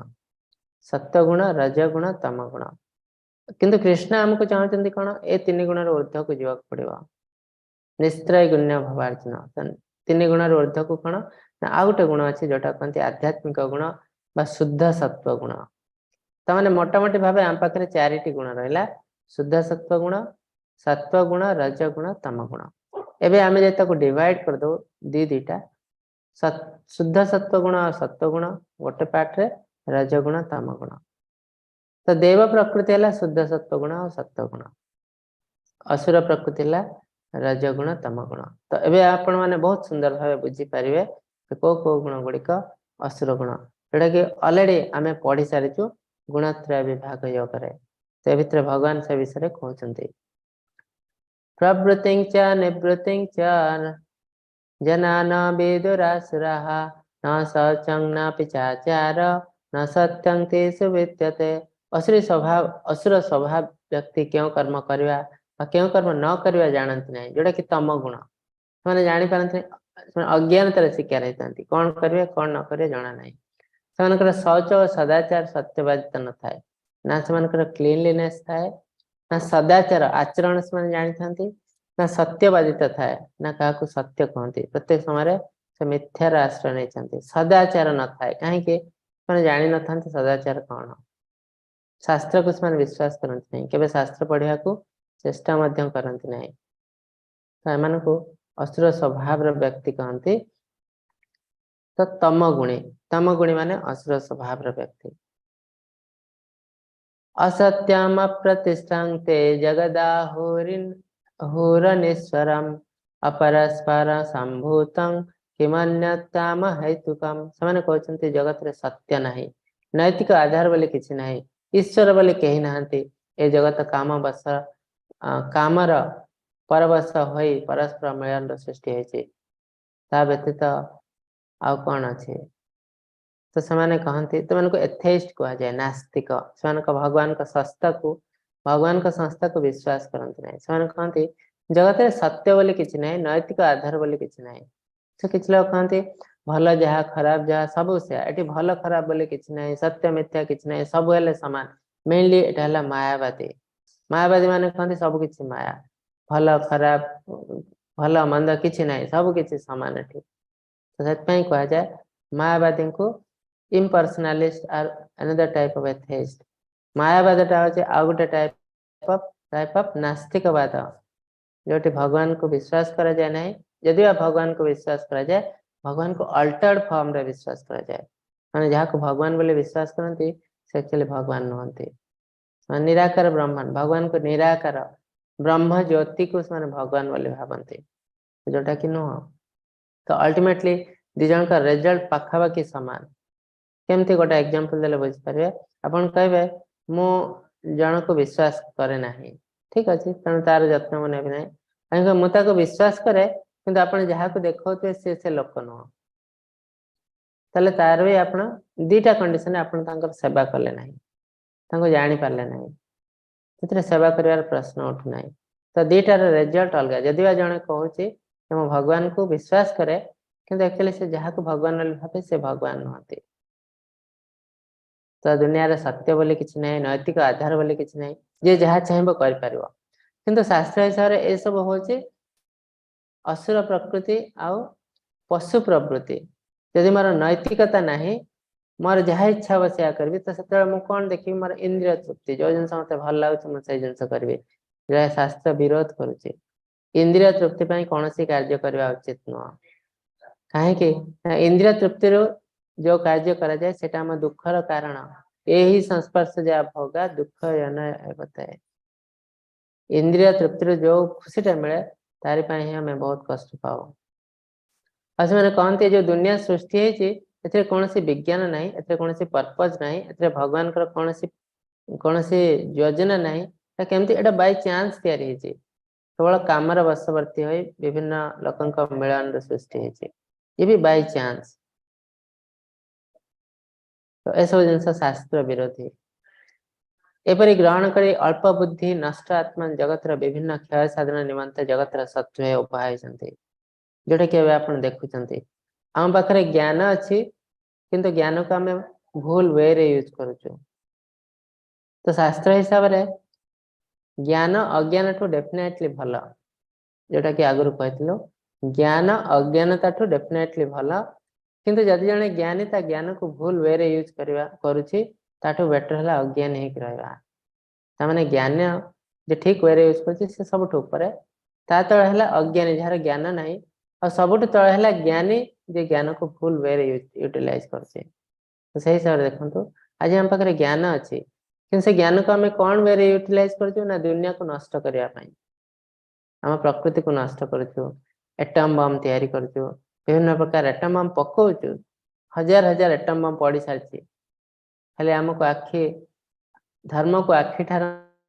सत्व गुण रज गुण तम गुण किंतु कृष्ण हमको चाहते कौन ए तीन गुण ऊर्ध्व को जीवा पड़ेगा निस्त्रय गुण्य भवार्जुन तीन गुण ऊर्ध्व को कौन आ गोटे गुण अच्छे जोटा कहते आध्यात्मिक गुण बा शुद्ध सत्व गुण तमाने मोटामोटी भाव आम पाखे चारिटी गुण रहा शुद्ध सत्व गुण सत्व गुण रज गुण तम गुण एवं आम जो डिवाइड कर दो दीटा शुद्ध सत्व गुण और सत्व गुण गोटे पार्ट रे रज गुण तम गुण तो देव प्रकृति है शुद्ध सत्व गुण और सत्व गुण असुर प्रकृति है रजगुण तम गुण तो एबे आपण माने बहुत सुंदर भाव बुझी पारिबे को गुण गुड़िक असुर गुण जोटा कि ऑलरेडी आमे पढ़ी सारिचु गुणत्रय विभाग योगरे से भितर भगवान से विषय कहउछन्ति प्रवृत्तिं च निवृत्तिं च जनान विदुरासुराः न सचं न पिचाचार न सत्यं तेषु विद्यते असुर स्वभाव व्यक्ति क्यों कर्म करवा क्यों कर्म न करवा जानते नहीं जोटा कि तम गुण से जानी पारती अज्ञानतार शिकार होती कौन करेंगे कौन न करेंगे जना ना से शौच और सदाचार सत्यवादिता न थाए ना से क्लीनलीनेस थाए ना सदाचार आचरण से जानी था ना सत्यवादिता थाए ना क्या सत्य कहते प्रत्येक समय से मिथ्यार आश्रय नहीं सदाचार न थाए कहीं जानी न था सदाचार कौन शास्त्र को ସେମାନେ विश्वास करते नहीं केवल शास्त्र पढ़िया को चेष्टा मध्यम करते नहीं तो एमानकु असुर स्वभाव रो व्यक्ति कहते तो तम गुणी माने असुर स्वभाव रो व्यक्ति असत्यम अप्रतिष्ठं ते जगदाहुरिन हुरनेश्वरम अपरस्पर संभूतं किमन्यताम हेतुकम ସେମାନେ कहते जगत रे सत्य नहीं नैतिक आधार बोले किछि नहीं ईश्वर बोले कही नाहंती ए जगत काम बस कामर परवश होई परस्पर मिलन सृष्टि होइछि ता व्यतीत आ कौन अच्छे तो से कहते तो मन को एथेइस्ट कहा जाए नास्तिक से भगवान का संस्था को विश्वास करते नहीं से कहते जगत रे सत्य बोले किछि नहीं नैतिक आधार बोले किछि नहीं तो किछि लोग कहते भल जहा खराब जहा सब से भल खराब बोले किछि नहीं सत्य मिथ्या किछि नहीं सब हेले समान मेनली एटा हला मायावादी माने कहते सब किछि माया भल खराब भल मंद किछि नहीं सब किछि समान एठी तो सेत पई कहा जाए मायावादी को impersonalist are another type of atheist मायावाद टा होचे आ गोटे टाइप ऑफ नास्तिकवाद जोटी भगवान को विश्वास करा जाए नहीं यदि भगवान को विश्वास करा जाए भगवान को अल्टर्ड फॉर्म रे विश्वास करा जाए माने जहा को भगवान बोले विश्वास करते से एक्चुअली भगवान नहंती निराकार ब्रह्मन भगवान को निराकार ब्रह्म ज्योति को भगवान बोले भावती जोटा कि नुह तो अल्टीमेटली दी जन का रिजल्ट पाखापाखि सामान केमती गोटे एग्जांपल देले बुझ पारे आपण कहबे मो जन को विश्वास करे नाही ठीक अछि तन तार जत्न मने भी नाही काहे मु ताको विश्वास करे किंतु आपण जहाको देखौते से लोक नुह ताले तार भी आपण दीटा कंडीशन आपण तांकर सेवा कले नाही तांको जानि पारले नाही तितरे सेवा करिवार प्रश्न उठु नाही तो दीटार रिजल्ट अलग जदि बा जणे कहूची हम भगवान को विश्वास करे किंतु एक्चुअली से जहाको भगवान बोली भाबे से भगवान नहते तो दुनिया रे सत्य बोली किछि नाही नैतिक आधार बोली किछि नाही जे जहा चाहेबो कर परिबो किंतु शास्त्र हिसाब रे ए सब होचे असुर प्रकृति आउ पशु प्रवृत्ति यदि मोर नैतिकता नाही मोर जहा इच्छा हो से करबी तो सेते मु कोन देखि मोर इंद्रिय तृप्ति जो जिंस मते भल लागुछ मु से जिंस करबी जे शास्त्र विरोध करूची इंद्रिय तृप्ति पई कोनोसी कार्य करबा उचित न काहे कि इंद्रिय तृप्ति रो जो कार्य करा जाए सेटा हम दुखर कारण एही संस्पर्श जा भोगा दुख जन बताए इंद्रिय तृप्ति रो जो खुशीटा मिले तारि पई ही हमें बहुत कष्ट पाओ आज मैंने कहते जो दुनिया सृष्टि है कौन विज्ञान ना कौन पर्पज ना भगवान कौन योजना ना केमती बाय चांस तैयारी केवल कामर वशवर्ती हो विभिन्न लोक मिलन सृष्टि ये भी बाय चांस तो यह सब जिन शास्त्र विरोधी एपरी ग्रहण करी अल्प बुद्धि नष्ट आत्मा जगतर विभिन्न क्षय साधन निमंत जगतर सत्व उपाय जोटा कि आप देखुं आम पाखे ज्ञान अच्छी किंतु ज्ञान को आम भूल वे रे यूज करुचु तो शास्त्र हिसाब रे ज्ञान अज्ञान ठू डेफिनेटली भल जोटा कि आगु कहथिलु ज्ञान अज्ञानता ठू डेफिनेटली भल किंतु जदि जने ज्ञानी ता ज्ञान को भूल वे रे यूज करबा करूची ताठू बेटर हला अज्ञान हे रहबा ता माने ज्ञान जे ठीक वे रे यूज करची से सबठू ऊपर ता तो हला अज्ञानी जहार ज्ञान नाही और सबुठ तले है ज्ञानी जे ज्ञान को फुल वे यूटिलाइज करछे तो सही हिसाब से देखंतु आज हम पाखरे ज्ञान अछि कि से ज्ञान को हमें कौन वे यूटिलाइज करछु ना दुनिया को नष्ट करिया पई हम प्रकृति को नष्ट करछु एटम बम तैयारी करछु विभिन्न प्रकार एटम बम पकोछु हजार हजार एटम बम पड़ी सारछि खाली हमको आखि धर्म को आखि ठार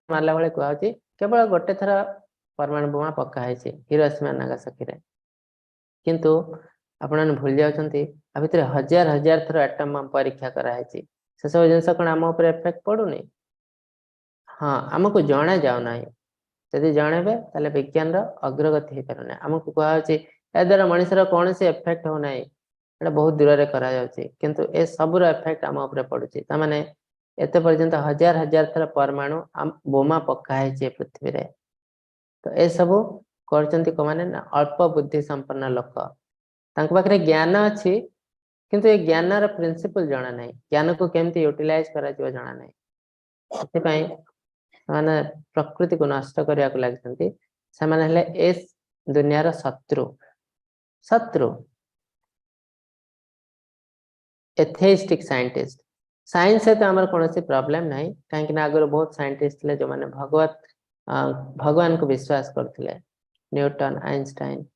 मारला बेले कहछि केवल गोटे थरा परमाणु बोमा पक्का है हिरोशिमा नागासाकी रे किंतु आपण भूल जाउछंती आ भितर हजार हजार थर एटम बम परीक्षा कराई से सब जिनस कौन आम उपर इफेक्ट पड़ुनी हाँ आमको जणा जाऊ ना यदि जनबे ताले विज्ञान अग्रगति हो पारे आमको कहुच्छे या द्वारा मनुष्यर कौन से इफेक्ट हो ना एटा बहुत दूर रे करा जाउछि किंतु ए सबुर इफेक्ट आम उपर पड़ुछि ता माने एते पर्यंत हजार हजार थर परमाणु बोमा पक्का है पृथ्वी रे तो ए सब करचंती को माने अल्प बुद्धि संपन्न लोक तांको पाखरे ज्ञान अछि किंतु ए ज्ञान रा प्रिंसिपल जाना नहीं ज्ञान को केमती यूटिलाइज करा जिवो जाना नहीं सेते पई माने प्रकृति को नष्ट करिया को लागथंती से माने हले एस दुनिया रा शत्रु शत्रु एथेइस्टिक साइंटिस्ट साइंस से तो हमर कोनोसी प्रॉब्लम नहीं काहे कि ना अगर बहुत साइंटिस्ट ले जो माने भगवान को विश्वास करथिले न्यूटन आइंस्टाइन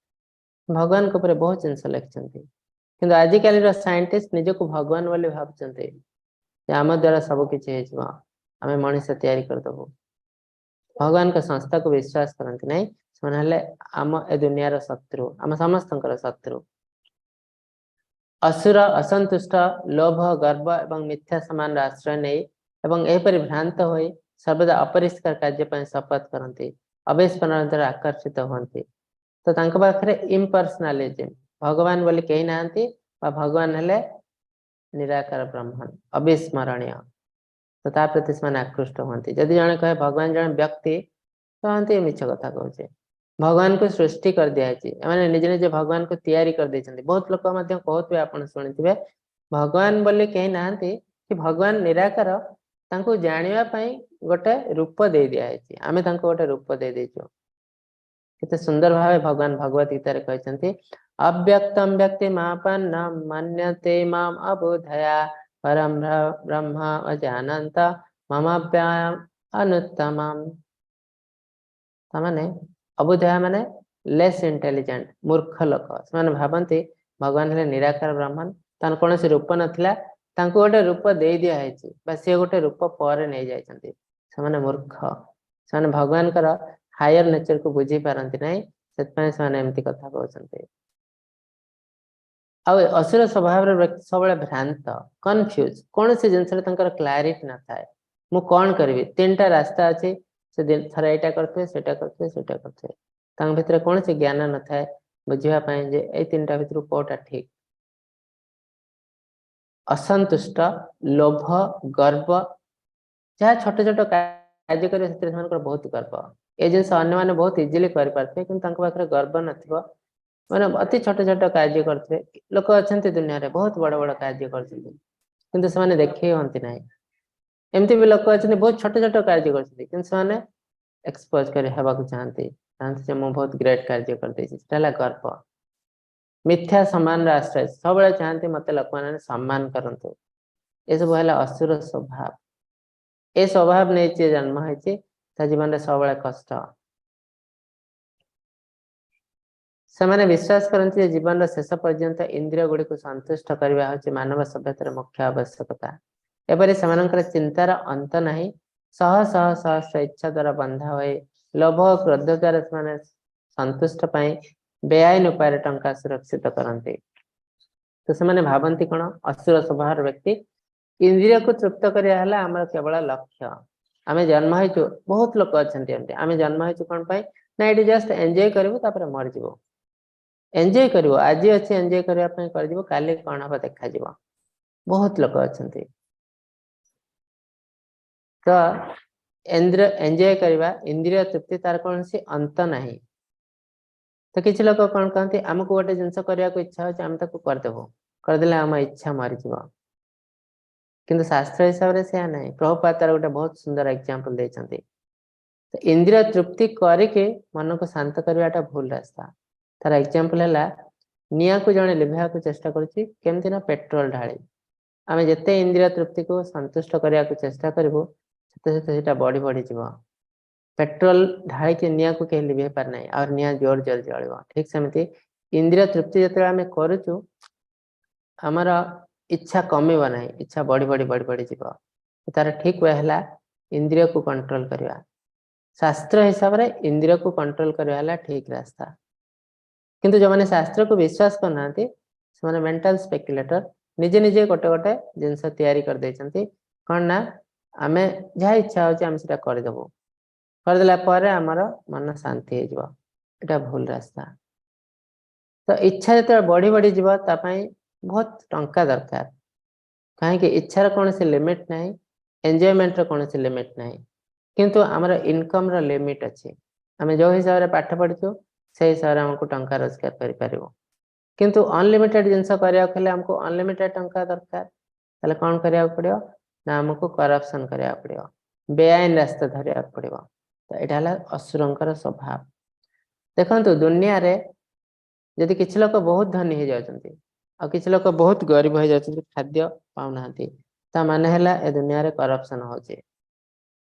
भगवान को ऊपर बहुत जिनस लिखते किंतु आजिकल साइंटिस्ट निज को भगवान बोली भावुंटे आम द्वारा सब किसी आम मनीष तैयारी करदेबू भगवान का संस्था को विश्वास करती नहीं से आम ए दुनिया शत्रु आम समस्त शत्रु असुर असंतुष्ट लोभ गर्व एवं मिथ्या समान आश्रय नहीं एवं एपरि भ्रांत होई सर्वदा अपरिष्कार कार्य शपथ करती अविस्मरण द्वारा आकर्षित होती तो तांको पाखरे इम्पर्सनालिज्म भगवान बोली कही नांती भगवान हेले निराकार ब्रह्मन अविस्मरणीय तो ता प्रति से आकृष्ट होती जदि जने कहे भगवान जन व्यक्ति कहते मिछ कथा कहचे भगवान को सृष्टि कर दिया माने निज निज भगवान को तैयारी कर देछंती बहुत लोक मध्य कहतबे आपण सुनिथिबे भगवान बोली कही नांती कि भगवान निराकार तांको जानिबा पई गोटे रूप दे दिया है आमे तांको गोटे रूप दे देछो कितने सुंदर भाव भगवान भगवत गीता रे कहते अव्यक्तम व्यक्ति मापन्न मन्यते माम अबोधया परम ब्रह्म अजानंत ममाप्याम अनुत्तमम माने अबोधया माने लेस इंटेलिजेंट मूर्ख लोक से भावती भगवान हेले निराकार ब्रह्मन तान कौन से रूप नथिला तांको गोटे रूप दे दिया है बा से गोटे रूप पर नहीं जाइछंती से माने मूर्ख से भगवान कर हायर नेचर को बुझी पारती नहीं ସେଥିପାଇଁ ସେମାନେ ଏମିତି କଥା କହୁଛନ୍ତି। ଆଉ असुर स्वभाव व्यक्ति सब भ्रांत कन्फ्यूज कौन सी जिनस क्लारिटी न थाए मु कौन करी 3टा रास्ता अच्छे से थर यहाँ करते भितर कौन सी ज्ञान न थाए बुझापी जे ये 3टा भितर कौटा ठीक असंतुष्ट लोभ गर्व जहाँ छोट छोट कार्य करें बहुत गर्व ये जिन अन्य बहुत इजिली करें कि गर्व न मैंने अति छोट छोट कार्य करते लोक अच्छा दुनिया रे बहुत बड़ बड़ कार्य करते देखे हमें ना एमती भी लोक अच्छा बहुत छोट छोट कार्य करते एक्सपोज कर चाहती मुझे बहुत ग्रेट कार्य करदे गर्व मिथ्या सम्मान आश्रय सब चाहती मत लोक मैंने सम्मान करतु ये सब है असुर स्वभाव ये स्वभाव नहीं जन्म होती जीवन में सब कष्ट से मैंने विश्वास करते जीवन शेष पर्यंत इंद्रिय गुड़ी को संतुष्ट करने हूँ मानव सभ्यतार मुख्य आवश्यकता एपरी से चिंतार अंत नहीं शह शह सहस्र इच्छा द्वारा बंधा हुए लोभ और क्रोध द्वारा से संतुष्ट पाई बेआईन उपाय टंका सुरक्षित करते तो से भावती कौन असुर स्वभाव व्यक्ति इंद्रिय को तृप्त करा आम केवल लक्ष्य आम जन्म हो बहुत लोक अच्छा आम जन्म हो कौन पाई ना ये जस्ट एंजॉय करूँ मरज एंजॉय कर आज अच्छे एंजॉय करने काली कौन हम देखा बहुत लोक अच्छा तो एंजॉय करवा इंद्रिय तृप्ति तार कौन सी अंत नहीं तो किसी लोग कौन कहते आमको गोटे जिनस करने को इच्छा हो आम करदेबू करदे आम इच्छा मरीज किंतु शास्त्र हिसाब से सैया नहीं प्रभुपाद तार गोटे बहुत सुंदर एग्जांपल देते तो इंद्रिय तृप्ति करके मन को शांत करवाटा भूल रास्ता तार एग्जांपल है निया को जड़े लिभा को चेष्टा करमती ना पेट्रोल ढाली आम जिते इंद्रिय तृप्ति को संतुष्ट करने को चेष्टा करूँ बढ़ी बढ़ी जीव पेट्रोल ढाई के निया को कहीं लिभे पार नहीं और निया जोर जोर जल ठीक सेमती इंद्रिय तृप्ति जो आम करुचु आमर इच्छा कमिब ना इच्छा बढ़ी बढ़ी बढ़ी बढ़ी जीव तार ठीक वे है इंद्रिय को कंट्रोल करवा शास्त्र हिसाब से इंद्रिय को कंट्रोल करवा ठीक रास्ता किंतु जो मैंने शास्त्र को विश्वास करना से मेंटल स्पेकुलेटर निजे निजे गोटे गोटे जिनस तैयारी कर देछंती कौन ना आम जहाँ इच्छा हो करदेबू करदेला आमर मन शांति हो भूल रास्ता तो इच्छा जो बढ़ी बढ़ी जीव बहुत टंका दरकार कहीं इच्छार कौन से लिमिट ना एंजॉयमेंट कौन से लिमिट ना किंतु आमर इनकम रो लिमिट अच्छे आम जो हिसाब से पाठ पढ़ीचु से हिसाब से आमको टंका रोजगार कर किंतु अनलिमिटेड जिनस करने आमको अनलिमिटेड टंका दरकार ताले कौन करिया पड़ियो ना आमको करप्शन करिया पड़ियो बेआईन रास्ता धरिया पड़ियो तो यहाँ है असुरंकर स्वभाव देखो दुनिया रे यदि किसी लोग बहुत धनी हो जाती और किसी लोग बहुत गरीब हो जाती खाद्य पाऊना माने है दुनिया रे करप्शन होची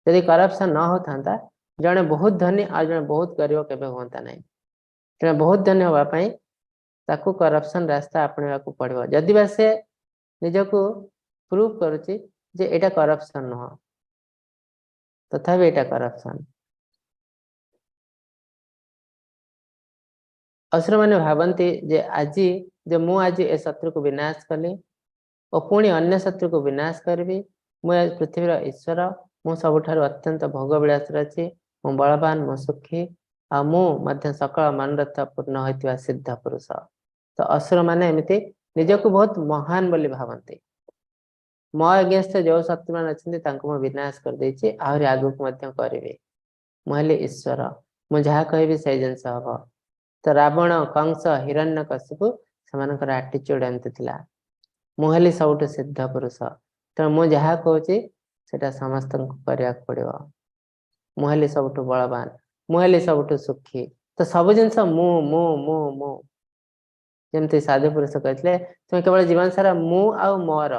यदि करप्शन न होता जड़े बहुत धनी और जड़े बहुत गरीब केबे होता नहीं जड़े बहुत धनी होगापाई ताकू करप्शन रास्ता अपने को पड़ो जदि बा से निजको प्रूव करुच्ची जे एटा करप्शन नुह तथापि एटा करप्शन असुर मैंने भावती जे आज जे मु आज ए शत्रु को विनाश कली और पुणी अन्य शत्रु को विनाश करी मुझे पृथ्वीर ईश्वर मु सबुठारु अत्यंत भोगविलास अच्छी मु बलवान मु सुखी आ मु सकल मनोरथ पूर्ण होता सिद्ध पुरुष तो असुर मैंने एमती निजको बहुत महान बोली भावती मो अगेंस्ट जो शत्रु मान अच्छा विनाश कर देछि आहरी आगु करी मुझे ईश्वर मु जहाँ कहि से जिनस हम तो रावण कंस हिरण्यकशिपु से आटीट्यूड एमती थिला मुहली सबुठ सिद्ध पुरुष तो मु जहाँ कहूँ सेटा समस्त करने पड़ो मुहली सबुठ बलवान मुहली सबुठ सुखी तो सब जिनस मु मु मु मु जमती साधु पुरुष कहते तुम केवल जीवन सारा मु आ मोर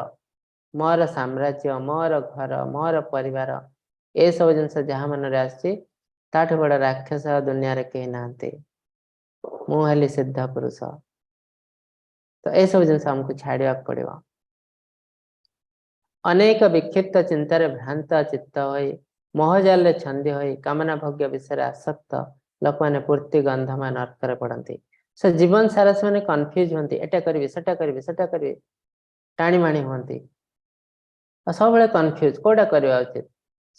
मोर साम्राज्य मोर घर मोर परिवार ये सब जिनस जहाँ मन आठ बड़ राक्षस दुनिया रे कहीं नहांती मुहली सिद्ध पुरुष तो यह सब जिन हमको छाड़ा पड़ो अनेक विक्षिप्त चिंतार भ्रांत चित्त हो मोहजाल छंदी हो कामना भोग्य विषय आसक्त लोक मैंने पूर्ति गंधमा नरक पड़ती से जीवन सारा से कन्फ्यूज होती एटा करी सेटा करी टाणीमाणी हमें सब कन्फ्यूज कौटा करवा उचित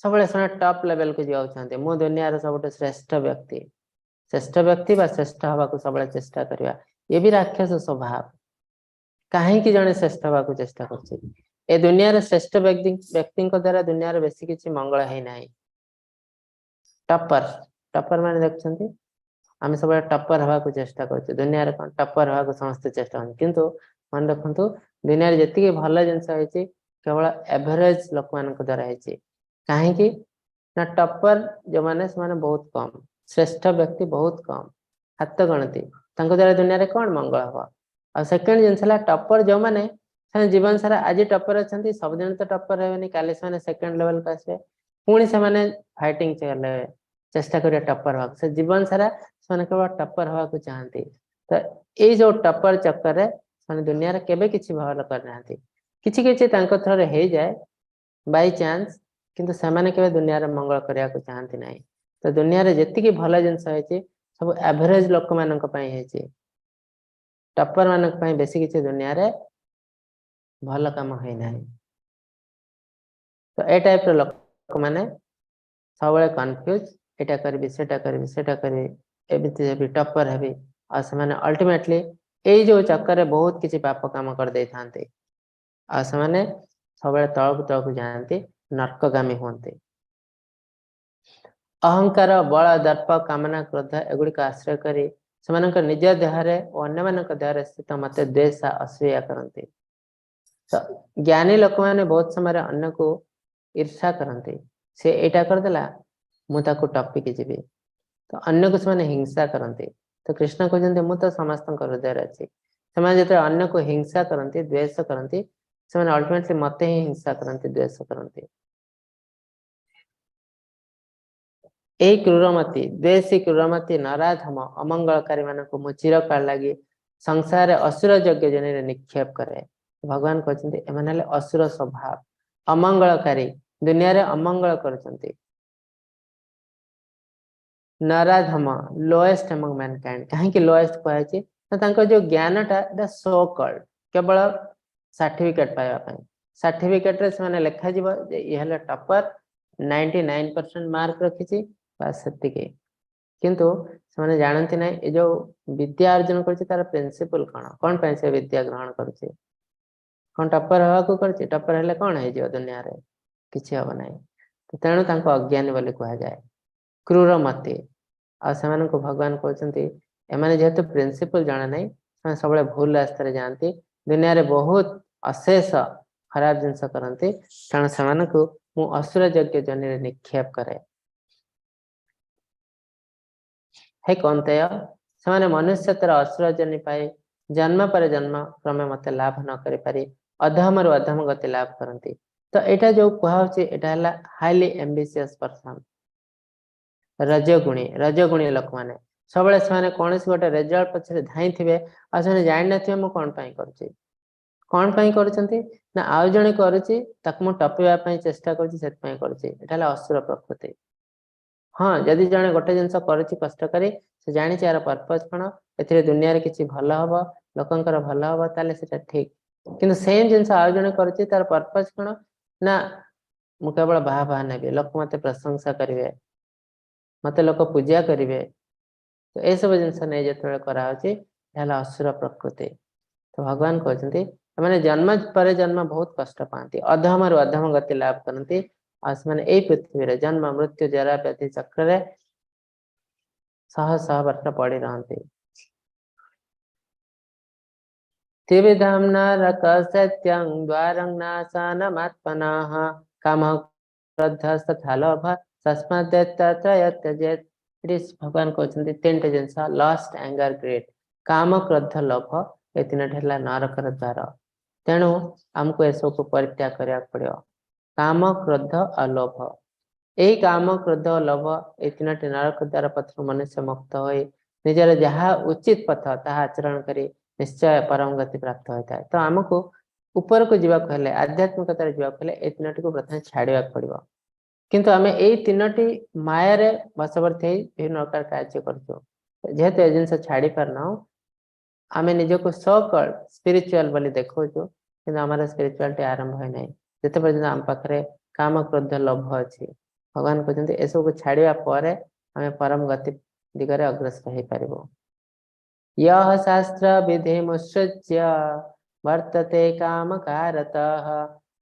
सब टॉप लेवल को जाऊँ मु दुनिया सब श्रेष्ठ व्यक्ति श्रेष्ठ हवा को सब चेष्टा करवा ये भी राक्षस स्वभाव कहीं जड़े श्रेष्ठ हवा को चेष्टा कर दुनिया श्रेष्ठ व्यक्ति द्वारा दुनिया बेसी किसी मंगल है ना टपर टपर मान देखते आम सब टपर हवा को चेष्टा कर दुनिया कौन टपर हवा को समस्त चेष्टा किंतु मन रखु दुनिया जी भल जिन केवल एवरेज लोक मान द्वारा कहीं ना टपर जो मैंने से बहुत कम श्रेष्ठ व्यक्ति बहुत कम हाथ गणती द्वारा दुनिया कौन मंगल हम आ सेकेंड जिन टपर जो मैंने जीवन सारा आज टपर अच्छा सबुदिन तो टपर रहे काली से सेकेंड लेवल को आसवे पुणी से फाइटिंग चले चेष्टा करिया टपर हवा से जीवन सारा से केवल टपर हवा को चाहती तो ये जो टपर चक्कर में दुनिया केबे किसी भल करना किसी थ्रो हो जाए बाय चांस किंतु सेमाने केबे दुनिया रे मंगल करिया को चाहती नहीं तो दुनिया रे जेतिकी भल जिनस होइछि सब एवरेज लोक मानक पई होइछि टपर मानक पई बेसी किछि दुनिया रे भल काम होई नाही तो ए टाइप रो लोक माने सबले कंफ्यूज एटा करबी सेटा करबी एबिति भी टपर हेबी आ से माने अल्टीमेटली ए जो चक्कर रे बहुत किछि पाप काम कर दे थांते आ से माने सबले तळक जानते नरकगामी होते अहंकार बल दर्प कामना क्रोध एगुड़िक आश्रय करी से निज देहरे और अन्य देहरे स्थित मत द्वेष असूया करते तो ज्ञानी लोक मैंने बहुत समय अन्य को ईर्षा करते से एटा करदेला मुझे टपिक जी तो अन्य को से हिंसा करते तो कृष्ण कहते मु तो समस्त हृदय अच्छी से जो अन्य को हिंसा करती द्वेष करती से अल्टीमेटली मत ही हिंसा करती द्वेष करती यही क्रूरमती द्वेषी क्रूरमती नराधम अमंगलकारी मान को मु चिरकाल लगी संसार असुर यज्ञ जन निक्षेप करे भगवान कहते एम असुर स्वभाव अमंगलकारी दुनिया रे अमंगल करचंती नराधम लोएस्ट अमंग मैनकाइंड कहीं लोएस्ट कहे जो ज्ञानटा सो कॉल्ड केवल सर्टिफिकेट पाइबा सर्टिफिकेट रे से लिखा ये टॉपर 99% मार्क रखी बस से किंतु से जानती ना ये जो विद्या अर्जन कर प्रिंसिपल कौन पे से विद्या ग्रहण कर टपर हवा को कर टपर हेले कौन है दुनिया रे किसी हम ना तो तेणु अज्ञानी बोली कह जाए क्रूरमती आ से भगवान कहते एमाने जेहेतु प्रिंसिपल जाना नहीं सब भूल रास्ते जाती दुनिया रे बहुत अशेष खराब जिनस करती तेणु से मु असुर यज्ञ जन निक्षेप करे हे कौंतेय से मनुष्य तर असुर जनि पाए जन्म पर जन्म क्रमे मत लाभ न करि पारि अधम रु अधम गति लाभ करती तो यहाँ जो कहला हाईली एम्बिशियस पर्सन रजगुणी लोक मैंने सब कौन गोटे रिजल्ट पछे धाई थे आ जान ना मु कौन कौन ना आउ जड़े करुच्ची टपीवाई चेष्टा कर असुर प्रकृति हाँ जदि जड़े गोटे जिनस कर कष्ट करी से जानी यार पर्पज कौन ए दुनिया रे किसी भल हम लोकंर भल हम ताले सेटा ठीक किंतु सेम जिनस आउ जड़े कर तार पर्पज कौन ना मु केवल बाहा नेबी लोक मत प्रशंसा करेंगे मत लोक पूजा करेंगे तो यह सब जिनस नहीं जो कराची असुर प्रकृति तो भगवान कहते मैंने जन्म पर जन्म बहुत कष्ट पाती अधम रु अधम गति लाभ करती यही पृथ्वी रे जन्म मृत्यु जरा व्याधि चक्र शह शह वर्ष पड़ी रहती त्रिविधम नरक सत्यं द्वारं नाशनमात्मनः कामः क्रोधः तथा लोभः तस्मात् त्यजेत् भगवान कहते तीन जिनस लस्ट एंगर ग्रेट काम क्रोध लोभ ये तीन है नरकर द्वार तेणु आमको यह को परित्याग करने पड़ो काम क्रोध और लोभ यही काम क्रोध और लोभ ये तीन नरक द्वार पथ मनुष्य मुक्त हो निजर जहाँ उचित पथ ता आचरण कर निश्चय परम गति प्राप्त होता है तो आमको ऊपर को जावाक आध्यात्मिकतार जावाक ये तीन को प्रथम छाड़ा पड़ो किंतु आमे एई तीनोटी माया रे बसवर्ती विभिन्न प्रकार कार्य करछो जेहेतु ए जिनस छाड़ी पारना आमे निजको सॉकल स्पिरिचुअल बोली देखोजो किंतु हमारा स्पिरिचुअलिटी आरंभ है नहीं जते पर्यंत आम पाखरे काम क्रोध लोभ अछि भगवान कहते ए सब को छाड़िया परे आमे परम गति दिगरे अग्रसर हे परिबो यह शास्त्र विधि मुसृज्य वर्तते काम कारतः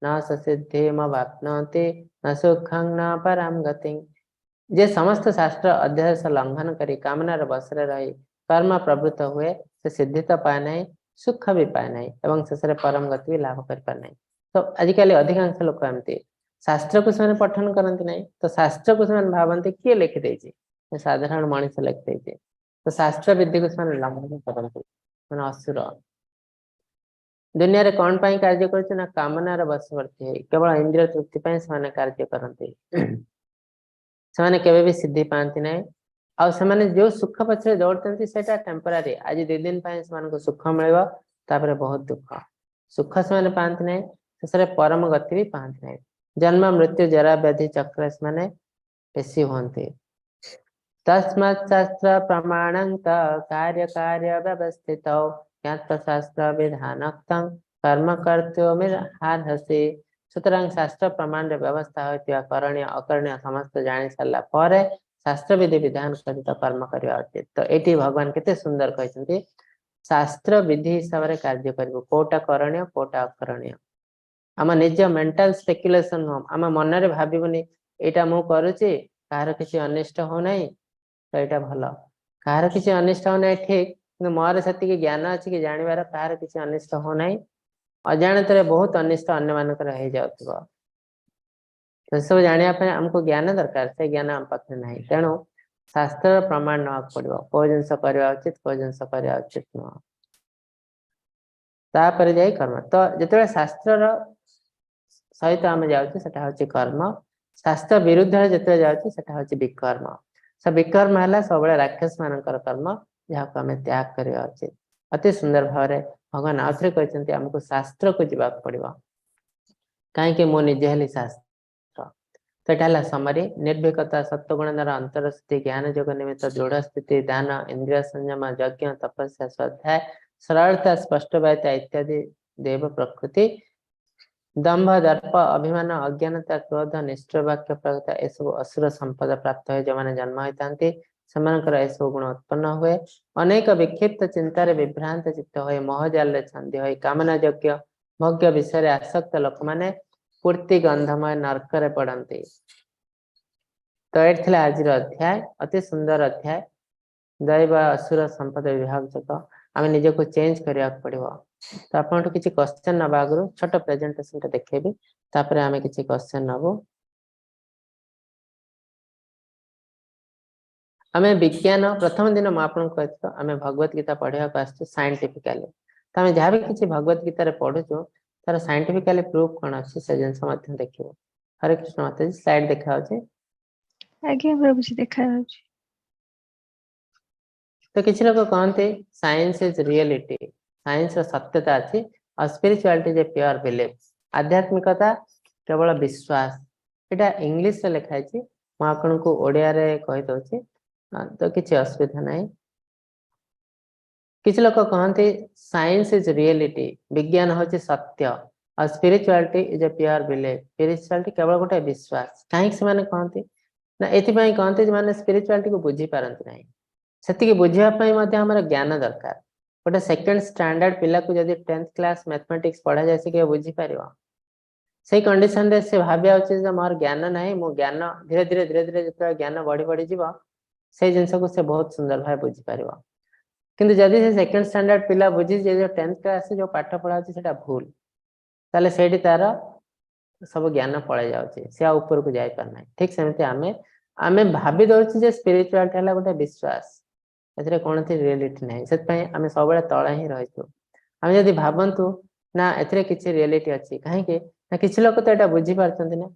न सिद्धिम वाप्नोति न सुखं न परम गति जे समस्त शास्त्र अध्याय से लंघन करी कामना बसरे रही कर्म प्रवृत्त हुए से सिद्धि तो पाए नहीं सुख भी पाए नहीं एवं शेष परम गति भी लाभ कर पाए नहीं तो आजिकल अधिकांश लोक एमती शास्त्र को से पठन करती नहीं तो शास्त्र को से भावती किए लिखिदे साधारण मनुष्य लिखिदे तो शास्त्र विधि को से लंघन करते मैंने असुर दुनिया रे कौन पाई कार्य करते ना कामनार बसवर्ती है केवल इंद्रिय तृप्ति पाई से कार्य करते से केवे भी सिद्धि पाती ना आ जो सुख पछरे दौड़ते सेटा टेम्परारी आज 2 दिन से सुख मिल बहुत दुख सुख से पाती ना शेष परम गति भी पाती ना जन्म मृत्यु जरा व्याधि चक्र से पेशी होते तस्मात् शास्त्र प्रमाणंत कार्य कार्य व्यवस्थित शास्त्र विधानक्तं कर्म कर्तव्यमिहार्हसि सुतरां शास्त्र प्रमाण व्यवस्था होता करणीय अकरणीय समस्त जानी सारा पर शास्त्र विधि विधान सहित कर्म करवा उचित तो ये भगवान केते सुंदर कहते शास्त्र विधि हिसाब से कार्य करिवो कोटा करणीय कोटा अकरणीय आम निज मेंटल स्पेकुलेशन आम मन रे भाबिबनी एटा मु करूची कार किसी अनिष्ट हो नहीं तो यहाँ भल कहार किसी अनिष्ट हो नहीं ठीक कि मोर से ज्ञान अच्छी कि जानवर कहार किसी अनिष्ट हो नहीं अजाणत बहुत अनिष्ट अन्य मानक हो जाउथबो तो सब जानापी आमको ज्ञान दरकार से ज्ञान आम पाखे ना तेणु शास्त्र प्रमाण ना पड़ो कौ जिनस करवा उचित कौ जिनस करवा उचित नुह तापर जाई कर्म तो जिते शास्त्र सहित आम जाऊँ कर्म शास्त्र विरुद्ध जिते जाऊँ विकर्म सब विकर्म है सब राक्षस मान कर्म जहाँ को आम त्याग करवा उचित अति सुंदर भाव में भगवान आउ थे कहते आमको शास्त्र को जावाक पड़ो कहीं मु निजे हेली शास्त्र तो यहाँ समरी निर्भीकता सत्वगुण द्वारा अंतरस्थिति ज्ञान योग निमित्त दृढ़ स्थिति दान इंद्रिय संयम यज्ञ तपस्या स्वाध्याय सरलता स्पष्टवायता इत्यादि देव प्रकृति दंभ दर्प अभिमान अज्ञानता क्रोध निष्ठुर वाक्य प्रगता ए सब असुर संपद प्राप्त हुए जो मैंने जन्म होता से सब गुण उत्पन्न हुए अनेक विक्षिप्त चिंतार विभ्रांत चित्त हुए मोहजाल छंदी हुए कामना यज्ञ भोग्य विषय आसक्त लोक मैंने पूर्ति गंधमय नरक पड़ती तो ये आज अध्याय अति सुंदर अध्याय दैव असुर संपद विभाजक आम निज को चेंज करने पड़ो तो आप किसी क्वेश्चन नवा आगु छोट प्रेजेंटेशन देखेबी तापर आम किसी क्वेश्चन नबू आम विज्ञान प्रथम दिन मुझे कहते आम भगवत गीता पढ़ा आसु साइंटिफिकाली तो आम जहाँ भी किसी भगवत गीता पढ़ुचु तार साइंटिफिकाली प्रूफ कौन अच्छी से जिन देखिए हरे कृष्ण माता जी स्लाइड देखा आज्ञा प्रभु जी देखा तो किसी लोग कहते साइंस इज रियलिटी साइंस सत्यता अच्छी और स्पिरिचुआलिटी इज ए प्योर बिलीफ आध्यात्मिकता केवल विश्वास यहाँ इंग्लिश रे लिखाई मुझे को ओडिया रे कही दउछि तो किसी असुविधा नहीं किसी लोग कहते साइंस इज रियलिटी विज्ञान हूँ सत्य और स्पिरिचुआलिटी इज ए प्योर बिलीफ स्पिरिचुआलिटी केवल गोटे विश्वास कहीं से कहते ना ये कहते मैंने स्पिरिचुआलिटी को बुझी पारती नहीं से बुझापी ज्ञान दरकार गोटे सेकेंड स्टैंडर्ड पिला को जब 10th क्लास मैथमेटिक्स पढ़ा जाए से बुझीपार से कंडीशन रे से भाविया उचित मोर ज्ञान ना मो ज्ञान धीरे धीरे धीरे धीरे जो ज्ञान बढ़ी बढ़ी जीव से जिनस को से बहुत सुंदर भाव बुझीपार किंतु जदि से सेकेंड स्टैंडर्ड पिला बुझी जो 10th क्लास जो पाठ पढ़ा से भूल ताले से तार सब ज्ञान पड़े जाऊँगी सी ऊपर को जाई पार ना ठीक सेमती आमे भाभी दौचे स्पिरिचुआलिटी है गोटे विश्वास ए कौन रियलिटी ना से आम सब तले ही रही आम जब भावतु ना ए किसी रियलिटी अच्छी कहीं ना किसी लोग तो यहाँ बुझी पार्टी ना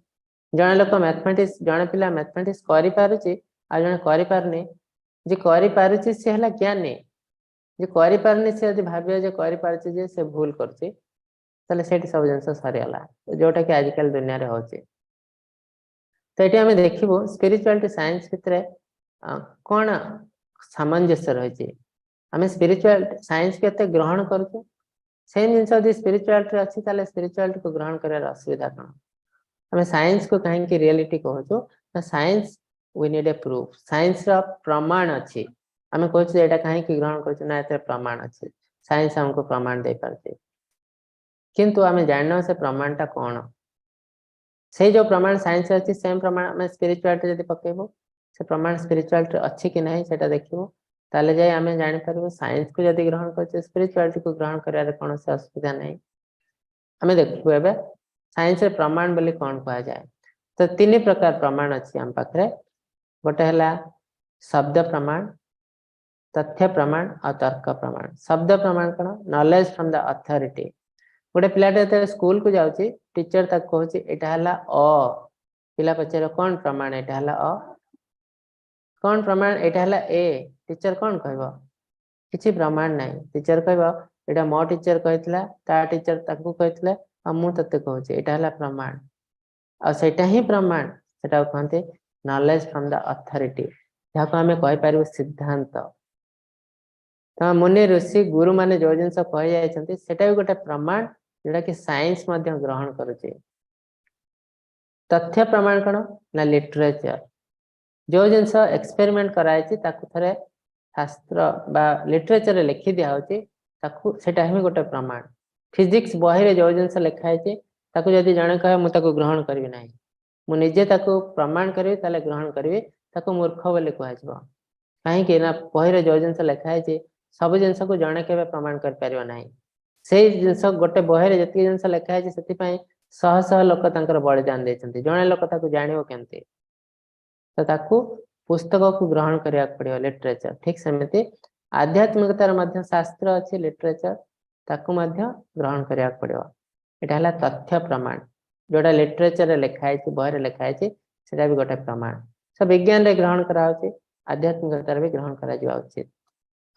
जड़े लोक मैथमेटिक्स जड़े पिला मैथमेटिक्स करें जड़े करें जी करें सी है ज्ञानी जी करें सी यदि भाव जे से भूल कर सब जिन सरीगला जोटा कि आजिकल दुनिया रे होची तो ये आम देखो स्पिरिचुआलिटी साइंस भितर कौन सामंजस्य रही आम स्पिरिचुअल साइंस के ग्रहण करूँ सेम जिन स्पिरिचुआलिटी अच्छी स्पिरिचुआलिटी को ग्रहण कर असुविधा कौन आम साइंस को कहीं रियलिटी कहूँ science we need a proof science प्रमाण अच्छी आम कहूँ यहाँ कहीं ग्रहण कर प्रमाण अच्छे साइंस हमको प्रमाण दे पारे किंतु आम जान से प्रमाणटा कौन से जो प्रमाण साइंस अच्छी सेम प्रमाण आम स्पिरिचुआलिटी जब पकेबू से प्रमाण स्पिरिचुआलिटी अच्छी कि नहीं से देखू ताले जाए आम जापर साइंस को जब ग्रहण कर स्पिरिचुआलिटी को ग्रहण कर कौन से असुविधा नहीं आम देखू ए साइंस प्रमाण बोली कौन कह जाए तो तीन प्रकार प्रमाण अच्छी आम पाखे गोटे है शब्द प्रमाण तथ्य प्रमाण और तर्क प्रमाण शब्द प्रमाण कौन नॉलेज फ्रॉम द अथॉरिटी गोटे पिलाटे स्कूल को जाऊँगी टीचर तक कहूँ यहाँ अ पिला पचार कौन प्रमाण यहाँ अ कौन प्रमाण यहाँ ए टीचर कौन कह किसी प्रमाण नहीं टीचर कह यहाँ मो टीचर कहला ता टीचर ताकू कहते मुझे कहूँ यहाँ प्रमाण आईटा ही प्रमाण से कहते नॉलेज फ्रॉम द अथॉरिटी जहाँ को आम कहीपर सिद्धांत तो मुनि ऋषि गुरु माने जो जिन कही जाता भी गोटे प्रमाण जोटा कि साइंस ग्रहण करुचे तथ्य प्रमाण कौन ना लिटरेचर जो जिनस एक्सपेरिमेंट कराई थे शास्त्र बा लिटरेचर लिखि दिया सेटा ही गोटे प्रमाण फिजिक्स बही जो जिनस लिखाई जदि जड़े कहे मुझे ग्रहण करी ना मुझे प्रमाण करी ग्रहण करी मूर्ख बोली कह कहीं बही जो जिनस लिखाई सब जिनस को जड़े के प्रमाण कर पार ना से जिनस गोटे बही जी जिनस लिखाई से शह शह लोक बलिदान देते जड़े लोक जान केमती तो पुस्तक को ग्रहण करने पड़ो लिटरेचर ठीक सेमती आध्यात्मिकतार शास्त्र अच्छी लिटरेचर ताकू ग्रहण करने पड़ो यहाँ तथ्य प्रमाण जोड़ा लिटरेचर लिखाई बही लिखाई से भी गोटे प्रमाण सब विज्ञान रे ग्रहण कराऊँ आध्यात्मिकतार भी ग्रहण करा उचित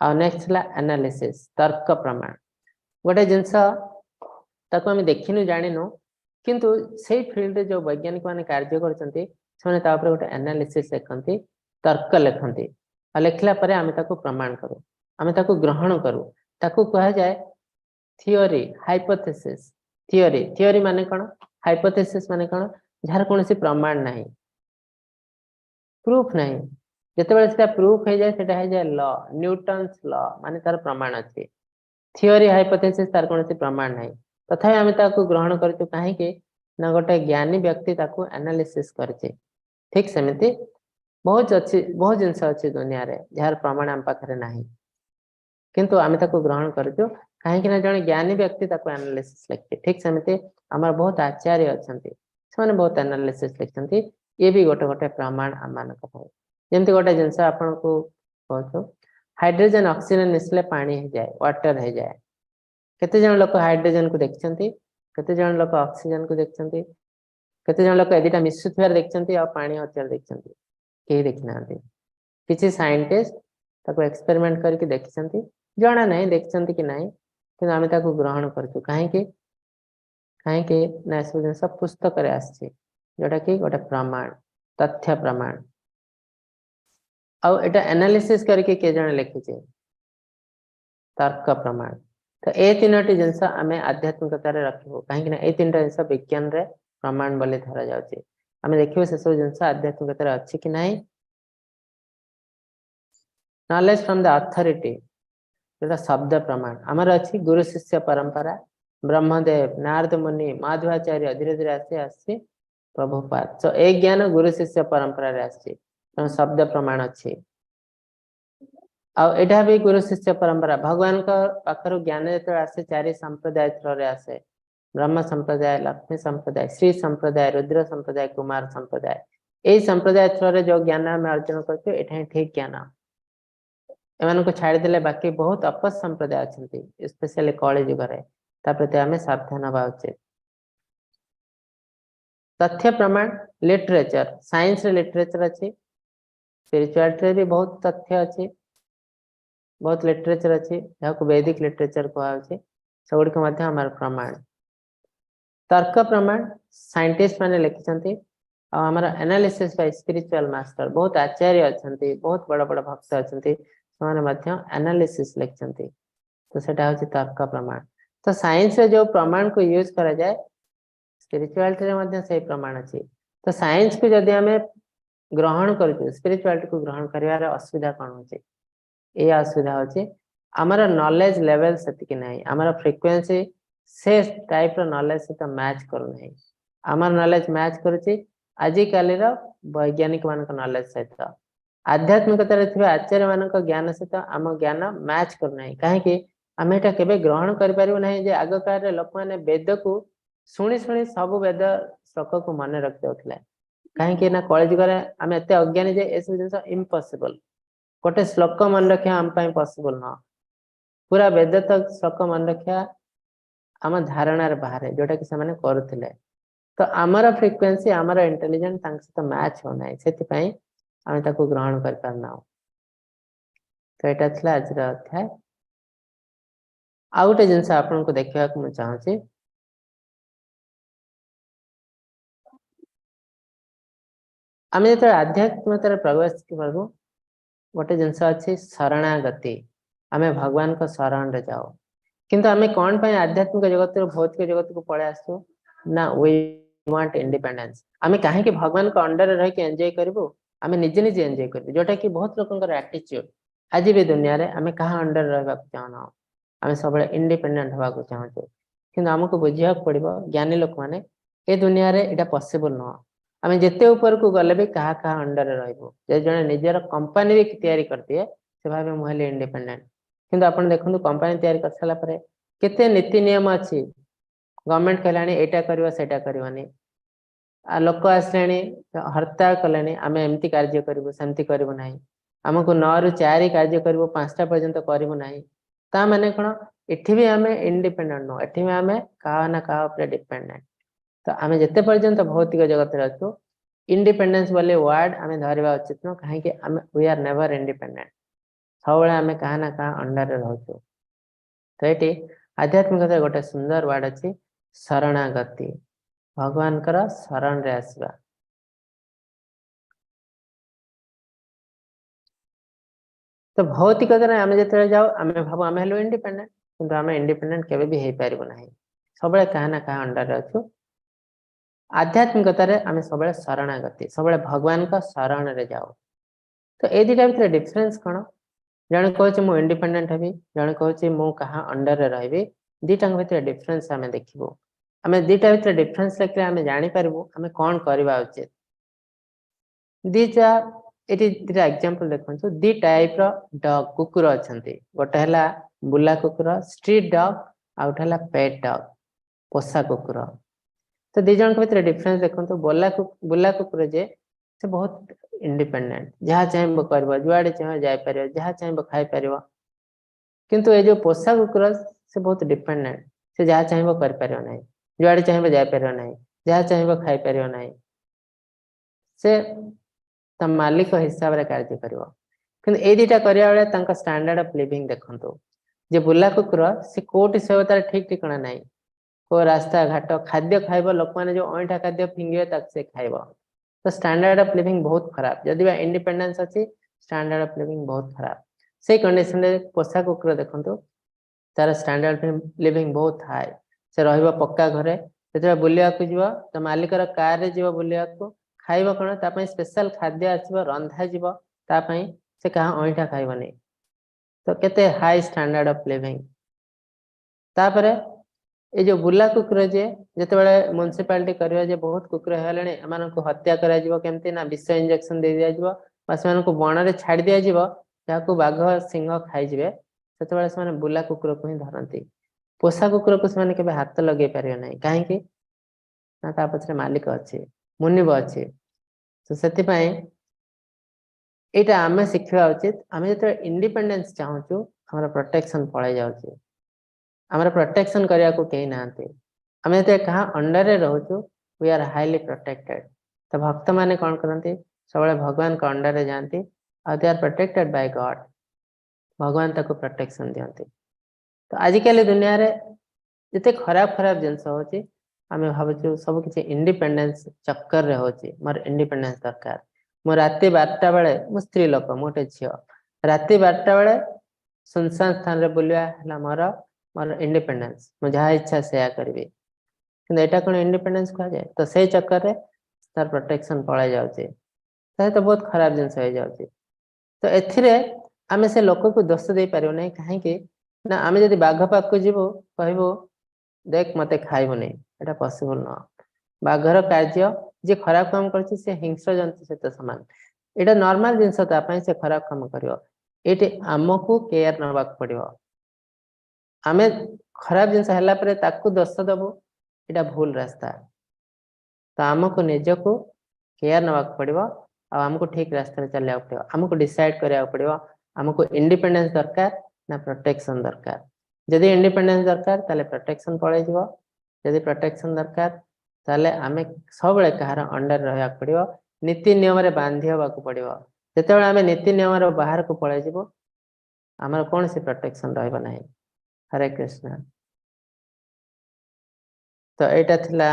आ नेक्स्ट एनालिसिस तर्क प्रमाण गोटे जिनस आम देखिनु जानिनु किंतु से फील्ड जो वैज्ञानिक माने कार्य करते गोटे एनालिसिस लिखती तर्क लिखती आ लिखला परे आमे ताको प्रमाण करूँ आमे ताको ग्रहण करूँ ताको कहा जाए थियोरी हाइपोथेसिस थियोरी थियोरी माने कौन हाइपोथेसिस माने कौन जार कौन प्रमाण नहीं प्रूफ नहीं जिते से प्रूफ हो जाए लॉ न्यूटन्स लॉ माने तार प्रमाण अच्छे थियोरी हाइपोथेसिस तार कौन प्रमाण नहीं तथापि आम ताको ग्रहण करूँ कहीं ना गोटे ज्ञानी व्यक्ति ताको एनालिसिस करछे ठीक सेमती बहुत अच्छी बहुत जिनस अच्छी दुनिया रे जार प्रमाण आम पाखे ना किंतु आम ताको ग्रहण करूँ कहीं ना जड़े ज्ञानी व्यक्ति ताको एनालिसिस लिखे ठीक सेमती आम बहुत आचार्य अच्छा से बहुत एनालिसिस लिखते ये भी गोटे गोटे प्रमाण आम मान जमती गोटे जिनस आपन को कहूँ हाइड्रोजन ऑक्सीजन मिसले पानी हो जाए वाटर हो जाए केते जन लोक हाइड्रोजन को देखते केते जन लोक ऑक्सीजन को देखते केते जन लोक एदिटा मिसुथार देखते आ पानी हथियार देखते कहीं देखी ना किसी साइंटिस्ट ताको एक्सपेरिमेंट करके देखते जना नहीं देखते कि नहीं कि आम ताको ग्रहण करूँ कहीं ना सब जिन पुस्तक जोटा कि गोटे प्रमाण तथ्य प्रमाण आउ एटा एनालिसिस करके के जन लिखिचे तर्क प्रमाण तो ये तीनोटी जिनस आम आध्यात्मिकतार रखू कहीं ये तीन जिनस विज्ञान रे प्रमाण बोली धरा जाउची आम देखिए से सब जिनस आध्यात्मिकतार अच्छी कि नहीं नॉलेज फ्रॉम द अथॉरिटी जोटा शब्द प्रमाण आमर अच्छी गुरु शिष्य परंपरा ब्रह्मदेव नारद मुनि माधवाचार्य धीरे धीरे आसी प्रभुपाद तो ए ज्ञान गुरु शिष्य परंपरा आसी शब्द प्रमाण अच्छी आटा भी गुरु शिष्य परंपरा भगवान पाखर ज्ञान जो आसे चारि संप्रदाय थ्रो आसे ब्रह्म संप्रदाय लक्ष्मी संप्रदाय श्री संप्रदाय रुद्र संप्रदाय कुमार संप्रदाय यही संप्रदाय थ्रो जो ज्ञान आम अर्जन कर ठीक ज्ञान एम छाड़देले बाकी बहुत अपस संप्रदाय अच्छा स्पेशली कली जुगे प्रति आम सावधान हवा उचित तथ्य प्रमाण लिटरेचर साइंस लिटरेचर अच्छी स्पिरिचुआलिटी भी बहुत तथ्य अच्छी बहुत लिटरेचर अच्छी जहाँ वैदिक लिटरेचर कहुचे सेगुड़िक प्रमाण तर्क प्रमाण साइंटिस्ट माने लिखिं आमर एनालिसिस बाय स्पिरिचुअल मास्टर बहुत आचार्य अछंती बहुत बड़ बड़ भक्त अछंती समाने मध्य एनालिसिस लिखचंती तो सेटा होची तर्क प्रमाण तो साइंस रे जो प्रमाण को यूज करा जाए स्पिरिचुअलिटी रे मध्य से प्रमाण अछि तो साइंस को जदि हमें ग्रहण करू स्पिरिचुअलिटी को ग्रहण करिवार असुविधा कोन होची ए असुविधा होची हमारा नॉलेज लेवल सेतिक नहीं हमारा फ्रीक्वेंसी से टाइप रो नॉलेज से तो मैच करू नहीं हमार नॉलेज मैच करूची आजि काली रो वैज्ञानिक मान को नॉलेज सहित आध्यात्मिकता रे थिबा आचार्य मान को ज्ञान सहित हम ज्ञान मैच करू नहीं काहे कि हम एटा केबे ग्रहण कर पारिबो नहीं जे आग काल रे लोक माने वेद को सुनी सुनी सब वेद श्लोक को मन रख देउथले काहे कि ना कॉलेज करे हम एते अज्ञानी जे एस जिंस इम्पॉसिबल गोटे श्लोक मन रखिया हम पई पॉसिबल न पूरा वेद तक श्लोक मन रखिया आम धारणा रे बाहर जोटा कि से करुले तो आमर फ्रिक्वेंसी आमर इंटेलिजेंस सहित मैच हो ना से आम ताको ग्रहण कर पारना तो यहाँ था आज अध्याय आउ गोटे जिनस आपन को देखा मुझे चाहूँगी आम जो आध्यात्मिकतार प्रवेश करूँ गोटे जिनस अच्छी शरणागति आम भगवान को शरण रे जाओ किंतु आम कौन पाई आध्यात्मिक जगत भौतिक जगत को पड़े आसू ना वी वांट इंडिपेंडेंस आम कहीं भगवान को अंडर रही एंजॉय करूँ आम निजे निजे एंजॉय करूँ जोटा कि बहुत लोकर एटीट्यूड आज भी दुनिया रे आम क्या अंडर रहा चाहना आम सब इंडिपेंडेंट हवा चाहूँ कि आमको बुझा पड़ो ज्ञानी लोक मैंने ये दुनिया रे इटा पॉसिबल नुह आम जिते ऊपर को गले भी क्या क्या अंडर रही जड़े निजर कंपानी भी तैयारी करते से भाव मुझे इंडिपेंडेंट किंतु आप देखो कंपानी तैयारी कर सारा केते नीति नियम अच्छी गवर्नमेंट कहलानी एटा करवा सेटा करवानी लोक आसले हड़ताल कले आम एमती कार्य करूँ सेमती करूँ ना आमको 9 ରୁ 4 कार्य करूँ 5टा पर्यंत करूँ ना ता माने कौन एठी भी आम इंडिपेंडेंट नुह एठी आम क्या ना क्या डिपेंडेंट तो आम जिते पर्यंत भौतिक जगत अच्छु इंडिपेंडेंस बोले वर्ड आम धरवा उचित नुह कहीं आम वी आर नेवर इंडिपेंडेंट सब आम क्या ना क्या अंडर रोचु तो ये आध्यात्मिकता गोटे सुंदर वर्ड अच्छी शरणागति भगवान शरण रे आसवा तो भौतिकता आम जो जाओ आम भाव आम हेलु इंडिपेंडेंट किंतु आम इंडिपेंडेंट केबे भी हो पारिबो नाही सब क्या ना क्या अंडर अच्छु आध्यात्मिकता आम सब शरणागति सब भगवान का शरण रे जाओ तो ये दुटा भीतर डिफरेंस कौन जन कहूँ मु इंडिपेंडेंट हेबी जन कहूँ मु कहा अंडर रे रही दीटा भीतर डिफरेंस आम देखिबो आम दीटा भीतर डिफरेंस देखले आम जानि पारिबो आम कौन करबा उचित दीटा ये दीटा एग्जांपल देखो दी टाइप रो डॉग कुकुर अच्छे गोटे है बुला कुकुर स्ट्रीट डॉग आ गोटे है पेट डॉग पोषा कुकुर तो दी जन भीतर डिफरेंस देखो बुला कुकुर जे से बहुत इंडिपेंडेंट जहाँ चाहे कर जुआड़े चाहे जापर जहाँ चाहे खाई पार किंतु ये जो पोषा कुकुर से बहुत डिपेंडेंट से जहाँ चाहे कर ना जुआड़े चाहे जापर ना जहाँ चाहे खाई पार ना से तम मालिक हिसाब से कार्य कर ए दुटा करा स्टैंडर्ड ऑफ लिविंग देखो जे बुला कुकुर से कोटी सब तार ठीक ठिकाना ना को रास्ता घाट खाद्य खाइब लोक मैंने जो अईठा खाद्य फिंगे से खाइब तो स्टैंडर्ड ऑफ लिविंग बहुत खराब जदि इंडिपेंडेंस अच्छी स्टैंडर्ड ऑफ लिविंग बहुत खराब से कंडीशन में पोषा कुकुर देखो तार स्टैंडर्ड लिविंग बहुत हाई से रक्का घरे से बुलिया जीव तो मालिकर कार रे जीव बुलिया खाइब कौन तापाई स्पेशल खाद्य आसब रंधा जीव तापाई से क्या अईठा खाइबनी तो केते हाई स्टैंडर्ड ऑफ लिविंग तापरे ये जो बुला कुकुर जे जिते म्युनिसिपालिटी कर बहुत कुकुर है हत्या करमती ना विष इंजेक्शन दे दिज्व से बण में छाड़ दिज्व जहाँ बाघ सिंह खाईजे से बुला कुकुर को ही धरती पोषा कुकुर को से हाथ लगे पारे ना कहीं ना पछरे मालिक अच्छे मुनिब अच्छे तो से यहाँ आम शिखा उचित आम जो इंडिपेंडेंस चाहूँ आम प्रोटेक्शन पड़े जाऊँ आमर प्रोटेक्शन करने को कहीं ना आम जो कहा अंडर रे रोचु वी आर हाईली प्रोटेक्टेड तो भक्त माने कौन करते सब भगवान को अंडर रे जाती और they are protected by god भगवान ताको प्रोटेक्शन दियंती तो आजिकल दुनिया रे जिते खराब खराब जिनस होची आमे भाबुछु सब किछि इंडिपेंडेंस चक्कर रे होछि मोर इंडिपेंडेंस दरकार मो राति 12टा बेले मो स्त्री लोक मोटे छियो राति 12टा बेले सुनसान स्थान रे बुलिया हला मोर मोर इंडिपेंडेंस मो जहा इच्छा सेया करबी किंतु एटा कोन इंडिपेंडेंस कहा जाय तो सेही चक्कर रे तार प्रोटेक्शन पळाई जाउछि तो बहुत खराब जिनस हो जाउछि तो एथिरे आमे से लोक को दोष दे पारियो नै काहे कि ना आमे जदि बाघ पाक को जीवो कहबो देख मते खाइबो नै एटा पॉसिबल न बाघर कार्य जे खराब काम करछि से हिंस्र जंतु से समान एटा नॉर्मल जिंस ता पई से खराब काम करियो एटे हमको केयर नबाक पड़ियो आमे खराब जिंस हला परे ताकू दोष दबो एटा भूल रास्ता तो हमको निजको केयर नबाक पड़ियो आ हमको ठीक रास्ता रे चलिया पड़ियो हमको डिसाइड करिया पड़ियो हमको इंडिपेंडेंस दरकार ना प्रोटेक्शन दरकार जदि इंडिपेंडेंस दरकार ताले प्रोटेक्शन पळे जीवो जदि प्रोटेक्शन दरकार ताले आमे सब बेले कहार अंडर रहया पड़ियो नीति नियम रे बांधी होबाक पड़ियो जते बेले आमे नीति नियम रे बाहर को पळे जीवो हमर कोन से प्रोटेक्शन रहबो नाही हरे कृष्ण तो एटा थिला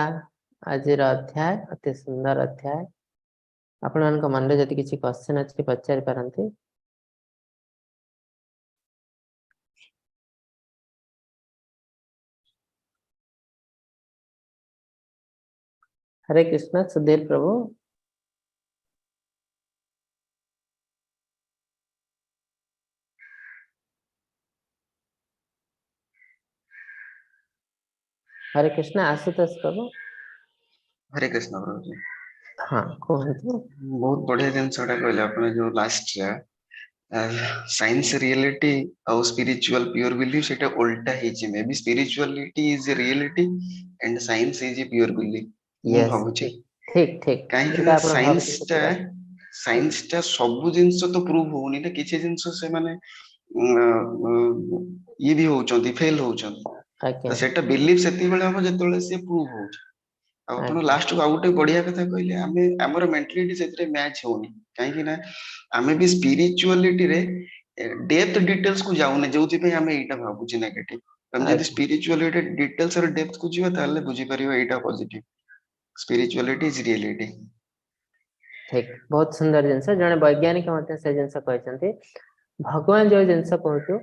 आजिर अध्याय अति सुंदर अध्याय आपण मानक मन रे जति किछि क्वेश्चन अछि पचारि परंती हरे कृष्ण सुधीर प्रभु हरे कृष्ण आशुतोष प्रभु हरे कृष्ण प्रभु जी हाँ कहतु बहुत बढ़िया जिनस कहले आपने जो लास्ट साइंस रियलिटी और स्पिरिचुअल प्योर बिलीफ सेटा उल्टा हिची may be spirituality is a reality and science is a pure belief मु यस भाबुची ठीक ठीक काहे कि एटा ना आपण भाबुची साइंस टा सब जिंस तो प्रूव होनी ना किछि जिंस से माने ये भी होचंती फेल होचंती आके तो सेटा बिलीफ सेति बेले हम जेतले से प्रूव होच आपण लास्ट को आउटे बढ़िया कथा कहले आमे हमर मेंटालिटी सेतरे मैच होनी काहे कि ना आमे भी स्पिरिचुअलिटी रे डेप्थ डिटेल्स को जाउने जोति पे हमें एटा भाबुची नेगेटिव हम जदि स्पिरिचुअलिटी डिटेल्स और डेप्थ को जीवा ताले बुझी परियो एटा पॉजिटिव स्पिरिचुअलिटी इज रियलिटी ठीक बहुत सुंदर जिनस जने वैज्ञानिक मते से जिनस कहचंती भगवान जो जिनस कहतु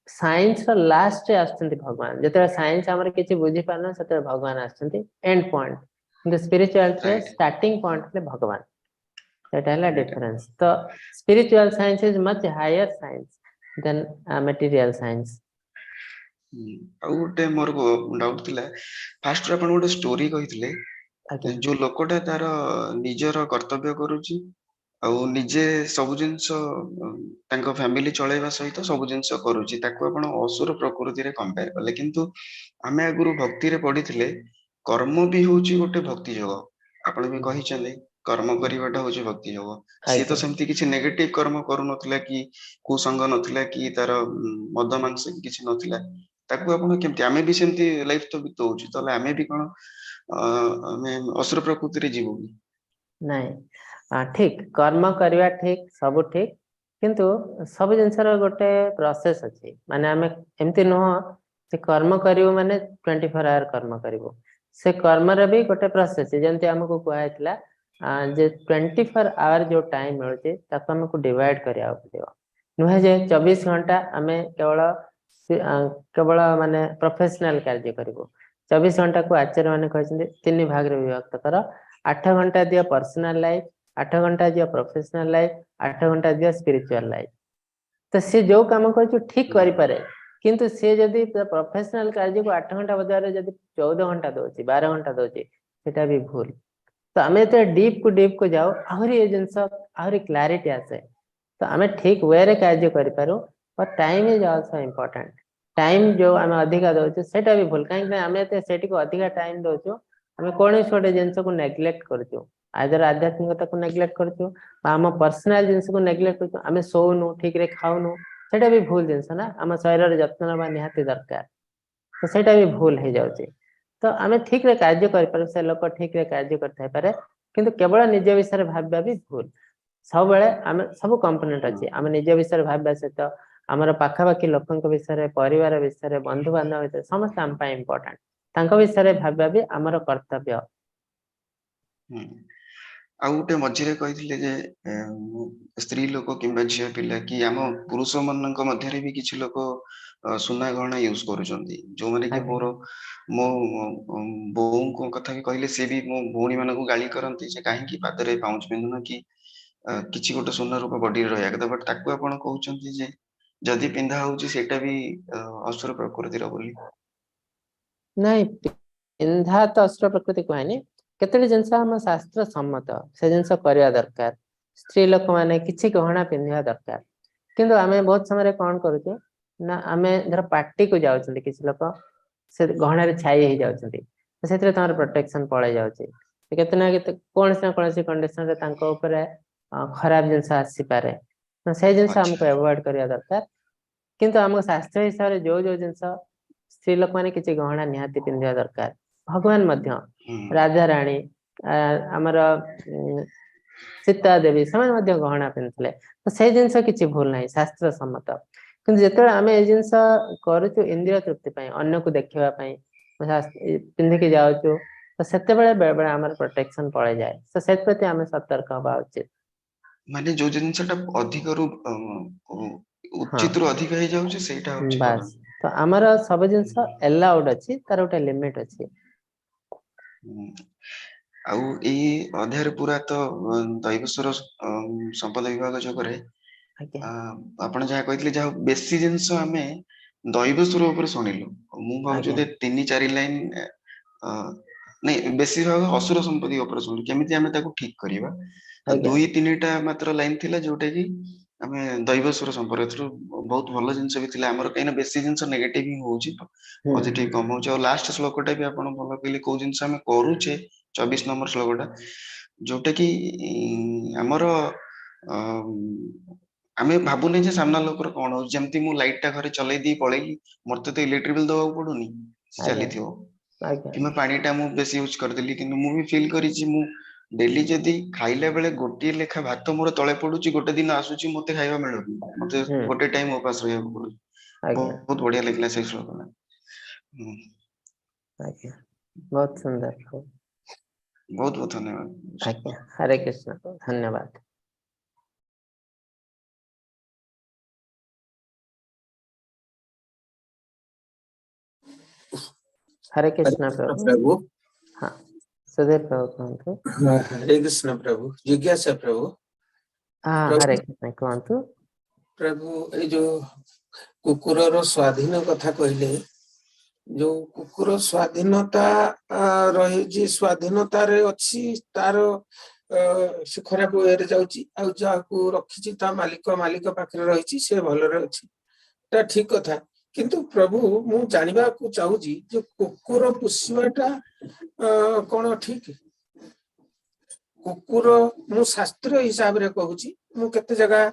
साइंस रो लास्ट रे आछंती भगवान जते साइंस हमर किछि बुझी पारना सते भगवान आछंती end point in the spiritual रे स्टार्टिंग पॉइंट ले भगवान सेटा हला डिफरेंस तो spiritual science is much higher science than material science आउटे मोर डाउट थिला फास्ट रे अपन गोटे स्टोरी कहिथिले जो लोकटा तार निजर कर्तव्य करूची आउ निजे सब जिंस तांको फैमिली चलेबा सहित सब जिंस करूची ताको आपण असुर प्रकृति रे कंपेयर करले किंतु आमे गुरु भक्ति रे पढिथिले कर्म भी होची गोटे भक्ति योग आपण भी कहि चले कर्म करिवाटा होची भक्ति योग सी तो सेमति किछि नेगेटिव कर्म करू नथिला कि कुसंग नथिला कि तार मद मांस किछि नथिला ताको आपण केमति आमे भी सेमति लाइफ तो बितौची तले आमे भी कोन आमे असुर प्रकृति रे जीवो नहीं ठीक कर्म करवा ठीक सब ठीक किंतु सब जिनसर गोटे प्रोसेस अछि माने आमे एमति न से कर्म करिवो माने 24 आवर कर्म करिवो से कर्म रे भी गोटे प्रोसेस जेंति हमको कहैतला जे 24 आवर जो टाइम मिलुचे ताको हमको डिवाइड करिया पड़ियो नुहे जे 24 घंटा आमे केवल माने प्रोफेशनल कार्य करिवो 24 घंटा को आचार्य माने कहछिन तीन भाग रे विभक्त कर 8 घंटा दियो पर्सनल लाइफ 8 घंटा दियो प्रोफेशनल लाइफ 8 घंटा दियो स्पिरिचुअल लाइफ तो से जो काम कर ठीक करि पारे किंतु से जदी प्रोफेशनल कार्य को 8 घंटा बदले जदी 14 घंटा दोची 12 घंटा दोची सेटा भी भूल तो हमें तो डीप को जाओ आहुरी ये जिंस आहुरी क्लैरिटी आसे तो हमें ठीक वे रे कार्य करि पारो और time is also important time जो हमें अधिका दोछु सेटा भी भूल काहे हमें तो सेटी को अधिका टाइम दोछु हमें कोन छोटे जिंस को नेग्लेक्ट करछु आइदर आध्यात्मिकता को नेग्लेक्ट करछु हम पर्सनल जिंस को नेग्लेक्ट करछु हमें सोनु ठीक रे खाउनु सेटा भी भूल जिंस ना हम शरीर रे जत्न नबा निहाती दरकार तो सेटा भी भूल हे जाउची तो हमें ठीक रे कार्य कर पर से लोक ठीक रे कार्य करथाय पारे किंतु केवल निज विषय भाबबा भी भूल सब बेले हमें सब कंपोनेंट अछि हमें निज विषय भाबबा से तो हमर पाखा बाकी लोकन विषय परिवार विषय बंधु बांधव विषय समस्त हम पाए इंपोर्टेंट तांको विषय भाबा भी आमर कर्तव्य। ଆଉ ଗୋଟେ ମଝିରେ କହିଥିଲେ ଯେ ସ୍ତ୍ରୀ ଲୋକ କିମ୍ବା ଝିଅ ପିଲା କି ଆମ ପୁରୁଷ ମାନଙ୍କ ମଧ୍ୟରେ ବି କିଛି ଲୋକ ସୁନା ଗହଣା ୟୁଜ କରୁଛନ୍ତି, ଯୋଉମାନେ କି ଆଜ୍ଞା। ମୋର ମୋ ବୋଉଙ୍କ କଥା ବି କହିଲେ ସେ ବି ମୋ ଭଉଣୀ ମାନଙ୍କୁ ଗାଳି କରନ୍ତି ଯେ କାହିଁକି ପାଦରେ ପାଉଁଜି ପିନ୍ଧୁନ କି କିଛି ଗୋଟେ ସୁନା ରୂପ ବଡିରେ ରହିବା କଥା, ବଟ୍ ତାକୁ ଆପଣ କହୁଛନ୍ତି ଯେ ଯଦି ପିନ୍ଧା ହଉଛି ସେଇଟା ବି ଅସୁର ପ୍ରକୃତିର ବୋଲି। ନାଇଁ, ପିନ୍ଧା ତ ଅସୁର ପ୍ରକୃତି କୁହାନି, କେतोटी जिनस हम शास्त्र सम्मत से जिनस करवा दरकार। स्त्री लोक माने किछि गहना पिंधिया दरकार, किंतु आमे बहुत समय कौन करूचे ना आमे धर पार्टी को जाउछंती किछि लोक से गहना रे छाई हे जाउछंती, सेतरे तमर प्रोटेक्शन पळे जाउछी, केते ना केते कोन से कंडीशन रे तांको ऊपर खराब जिनस आसी पारे, तो से जिनस अच्छा हमको अवॉइड करया दरकार। किंतु हमको शास्त्र हिसाब रे जो जो जिनस स्त्री लोक माने किछि गहना निहाती पिंधिया दरकार। भगवान मध्य राजा रानी आमर सीता देवी समय मध्य गहना पिंधले, तो से जिनस किछि भूल नाही, शास्त्र सम्मत। किंतु जेते आमे ए जिनस करूछु इंद्रिय तृप्ति पई, अन्य को देखिबा पई पिंधि के जाउछु, तो सेते बेले बेले हमर प्रोटेक्शन पळे जाय, तो सेत प्रति आमे सतर्क होबा उचित। माने जो जिनसटा अधिक रु हाँ उचित रु अधिक हे जाउछि सेटा होछि बास, गलत। तो आमर सब जिनस अलाउड अछि, तार उटे लिमिट अछि। ଆଉ ଏଇ ଅଧ୍ୟାୟରେ ପୁରା ତ ଦୈବସ୍ୱର ସମ୍ପଦ ବିଭାଗ ଯୋଗରେ ଆଜ୍ଞା ଆପଣ ଯାହା କହିଥିଲେ, ଯାହା ବେଶୀ ଜିନିଷ ଆମେ ଦୈବସ୍ୱର ଉପରେ ଶୁଣିଲୁ। ମୁଁ ଭାବୁଛି ଆଜ୍ଞା ଯେ 3-4 ଲାଇନ ନାଇଁ ବେଶୀ ଭାଗ ଅସୁର ସମ୍ପତ୍ତି ଉପରେ ଶୁଣିଲୁ, କେମିତି ଆମେ ତାକୁ ଠିକ କରିବା। ଆଉ ଆଜ୍ଞା 2-3ଟା ମାତ୍ର ଲାଇନ ଥିଲା ଯୋଉଟା କି ଆମେ ଦୈବସ୍ୱର ସମ୍ପର୍କ, ଏଥିରୁ ବହୁତ ଭଲ ଜିନିଷ ବି ଥିଲା ଆମର, କାହିଁକିନା ବେଶୀ ଜିନିଷ ନେଗେଟିଭ ହିଁ ହଉଛି, ପଜିଟିଭ କମ ହଉଛି। ଆଉ ଲାଷ୍ଟ ଶ୍ଲୋକଟା ବି ଆପଣ ଭଲ କହିଲେ, କୋଉ ଜିନିଷ ଆମେ କରୁଛେ 24 ନମ୍ବର ଶ୍ଲୋକଟା, ଯୋଉଟା କି ଆମର ଆମେ ଭାବୁନେ ଯେ ସାମ୍ନା ଲୋକର କଣ ହଉଛି। ଯେମିତି ମୁଁ ଲାଇଟ ଟା ଘରେ ଚଲେଇ ଦେଇ ପଳେଇଲି, ମତେ ତ ଇଲେକ୍ଟ୍ରିକ ବିଲ୍ ଦବାକୁ ପଡୁନି, ସେ ଆଜ୍ଞା ଚାଲିଥିବ। ଆଜ୍ଞା କିମ୍ବା ପାଣି ଟା ମୁଁ ବେଶୀ ୟୁଜ କରିଦେଲି, କିନ୍ତୁ ମୁଁ ବି ଫିଲ୍ କରିଛି ମୁଁ ଡେଲି ଯଦି ଖାଇଲା ବେଳେ ଗୋଟିଏ ଲେଖା ଭାତ ମୋର ତଳେ ପଡୁଛି, ଗୋଟେ ଦିନ ଆସୁଛି ମତେ ଖାଇବା ମିଳୁନି, ମତେ ଗୋଟେ ଟାଇମ ଉପାସ ରହିବାକୁ ପଡୁଛି। ଆଜ୍ଞା ବହୁତ ବଢିଆ ଲାଗିଲା ସେଇ ଶ୍ଲୋକଟା। ଆଜ୍ଞା, बहुत सुंदर। बहुत बहुत धन्यवाद। आज्ञा, हरे कृष्ण, धन्यवाद। हरे कृष्ण प्रभु। प्रभु। हाँ, सुधीर प्रभु कहतु। हरे कृष्ण प्रभु। जिज्ञासा प्रभु। हाँ, हरे कृष्ण कहतु। प्रभु ए जो कुकुरर स्वाधीन कथा कहले, जो कुकुर स्वाधीनता रही, स्वाधीनता रे अच्छी तार से खराब वे जाउची, आ जाकू रखिची ता मालिक पाखरे रहिची, से भलरे अछि, ता ठीक कथा। किंतु प्रभु मु जानिबा को चाहूची, जो कुकुर पुष्यटा कोन ठीक? कुकुर मु शास्त्र हिसाब रे कहूची, मु केते जगह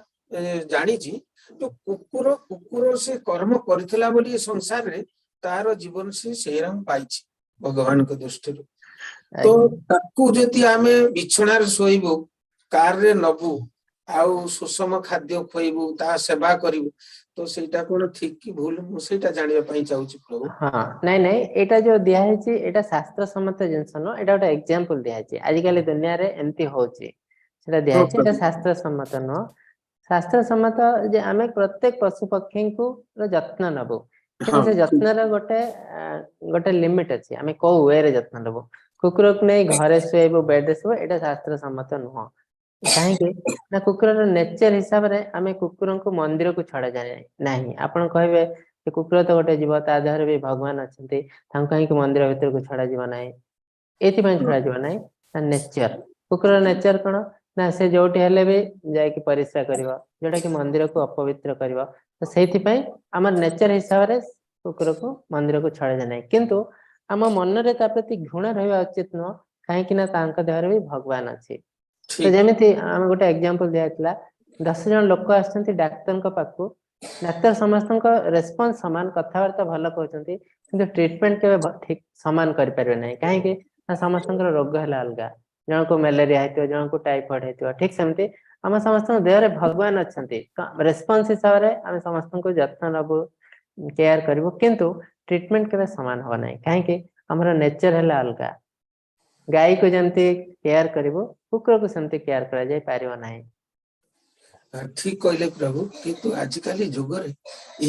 जानिची, तो कुकुर से कर्म करथिला बोली संसार रे तार जीवन से सेरम पाइछि भगवान को दृष्टि। तो ताकू जति आमे बिछणार सोइबो, कार रे नबु, आउ सुषम खाद्य खोइबु, ता सेवा करिबु, तो सेटा कोन ठीक कि भूल, मु सेटा जानिबा पई चाहूची प्रभु। हाँ, नहीं नहीं, एटा जो दिया है ची, एटा शास्त्र सम्मत जिनस न, एटा गोटे एग्जांपल दिया है। आज काली दुनिया रे एमती होची, सेटा दिया है, एटा शास्त्र सम्मत न। शास्त्र सम्मत जे आमे प्रत्येक पशु पक्षी को जत्न नबो, किंतु से जत्न रे गोटे लिमिट अछि। आमे को वे रे जत्न नबो। कुकुर को नहीं घरे सुएबो, बेड रे सुएबो, एटा शास्त्र सम्मत नुह। काहे कि ना कुकुर नेचर हिसाब रे आमे कुकुर को मंदिर को छड़ा जाय नाही। आपण कहबे कि कुकुर तो गोटे जीव, ता देहरे भी भगवान अछंती, तांको कहीं मंदिर भीतर को छड़ा जीव नाही, एथि पय छड़ा जीव नाही। नेचर, कुकुर नेचर कोन ना, से जोटी हेले भी जाय कि परिश्रा करिवो, जोटा कि मंदिर को अपवित्र करिवो। तो सेथि पय हमर नेचर हिसाब रे कुकुर को मंदिर को छड़ा जाय नाही, किंतु हम मन रे ता प्रति घृणा रहबा उचित न, काहे कि ना तांको देहरे भी भगवान अछि। तो जेमिति हम गोटे एग्जांपल दियातला, 10 जन लोक आछंती डाक्टर को पाखु, डाक्टर समस्त को रेस्पॉन्स समान, कथावार्ता भल कहते, किंतु ट्रीटमेंट के ठीक समान कर पारे नहीं। कहीं समस्त रोग है अलग, जन को मलेरिया है, जन को टाइफॉइड है, ठीक सेमती आम समस्त देह में भगवान अच्छा, रेस्पॉन्स हिसाब से आम समस्त को जत्न नबू, केयर करूँ, किंतु ट्रीटमेंट के समान हम ना। कहीं हमर नेचर है अलग गाय को जमती केयर करिवो कुकुर को सेमती केयर करा जाय पारिबो नाही ठीक कहले प्रभु किंतु आजिकाली जुग रे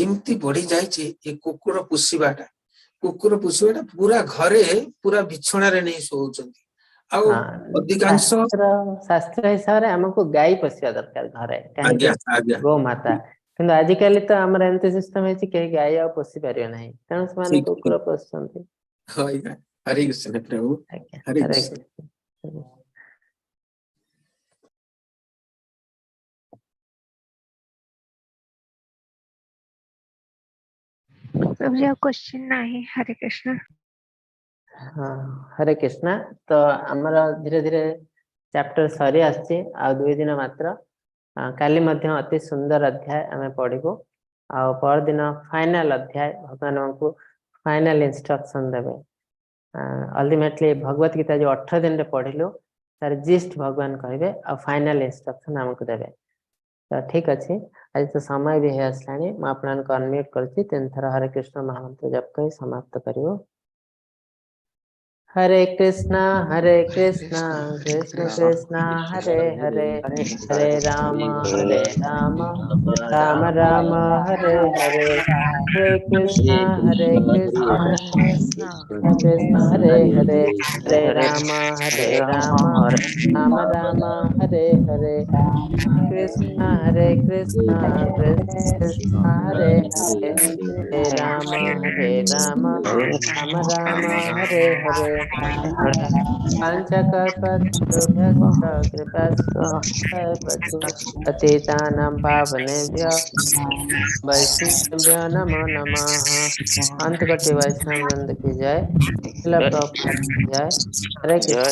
एमती बढ़ी जाइए ये कुकुर पोषिबाटा पूरा घरे पूरा बिछोना रे नहीं सोउचंती आउ अधिकांश शास्त्र हिसाब रे हमको गाय पोषिया दरकार घरे आज्ञा आज्ञा गो माता किंतु आजिकाली तो हमर एमती सिस्टम है कि गाय आ पोषि पारियो नाही तेणु से माने कुकुर पोषंती हरे कृष्ण प्रभु हरे कृष्ण प्रभु जी क्वेश्चन नहीं हरे कृष्ण हाँ हरे कृष्ण तो आमर धीरे धीरे चैप्टर सरी आछि आ 2 दिन मात्र काली मध्य अति सुंदर अध्याय आमे पढिबो आ पर दिन फाइनल अध्याय भगवान हमको फाइनल इंस्ट्रक्शन देबे अल्टीमेटली भगवत गीता जो 18 दिन रे पढिलो तार जिस्ट भगवान कहबे आ फाइनल इंस्ट्रक्शन हमको देबे तो ठीक अछि आज तो समय भी है असलानी मैं आपन को अनम्यूट करछि 3 थर हरे कृष्ण महामंत्र जप कहि समाप्त करिवो हरे कृष्णा कृष्ण कृष्ण हरे हरे हरे राम राम राम हरे हरे हरे कृष्ण कृष्ण हरे हरे हरे राम राम राम हरे हरे कृष्ण कृष्ण हरे हरे हरे राम राम राम हरे हरे पंचकल्पतरुभ्यश्च कृपा पतितानां पावनेभ्यो वैष्णवेभ्यो नमो नमः अंतकटि वैष्णव वृंद की जय। जय हरे कृष्ण।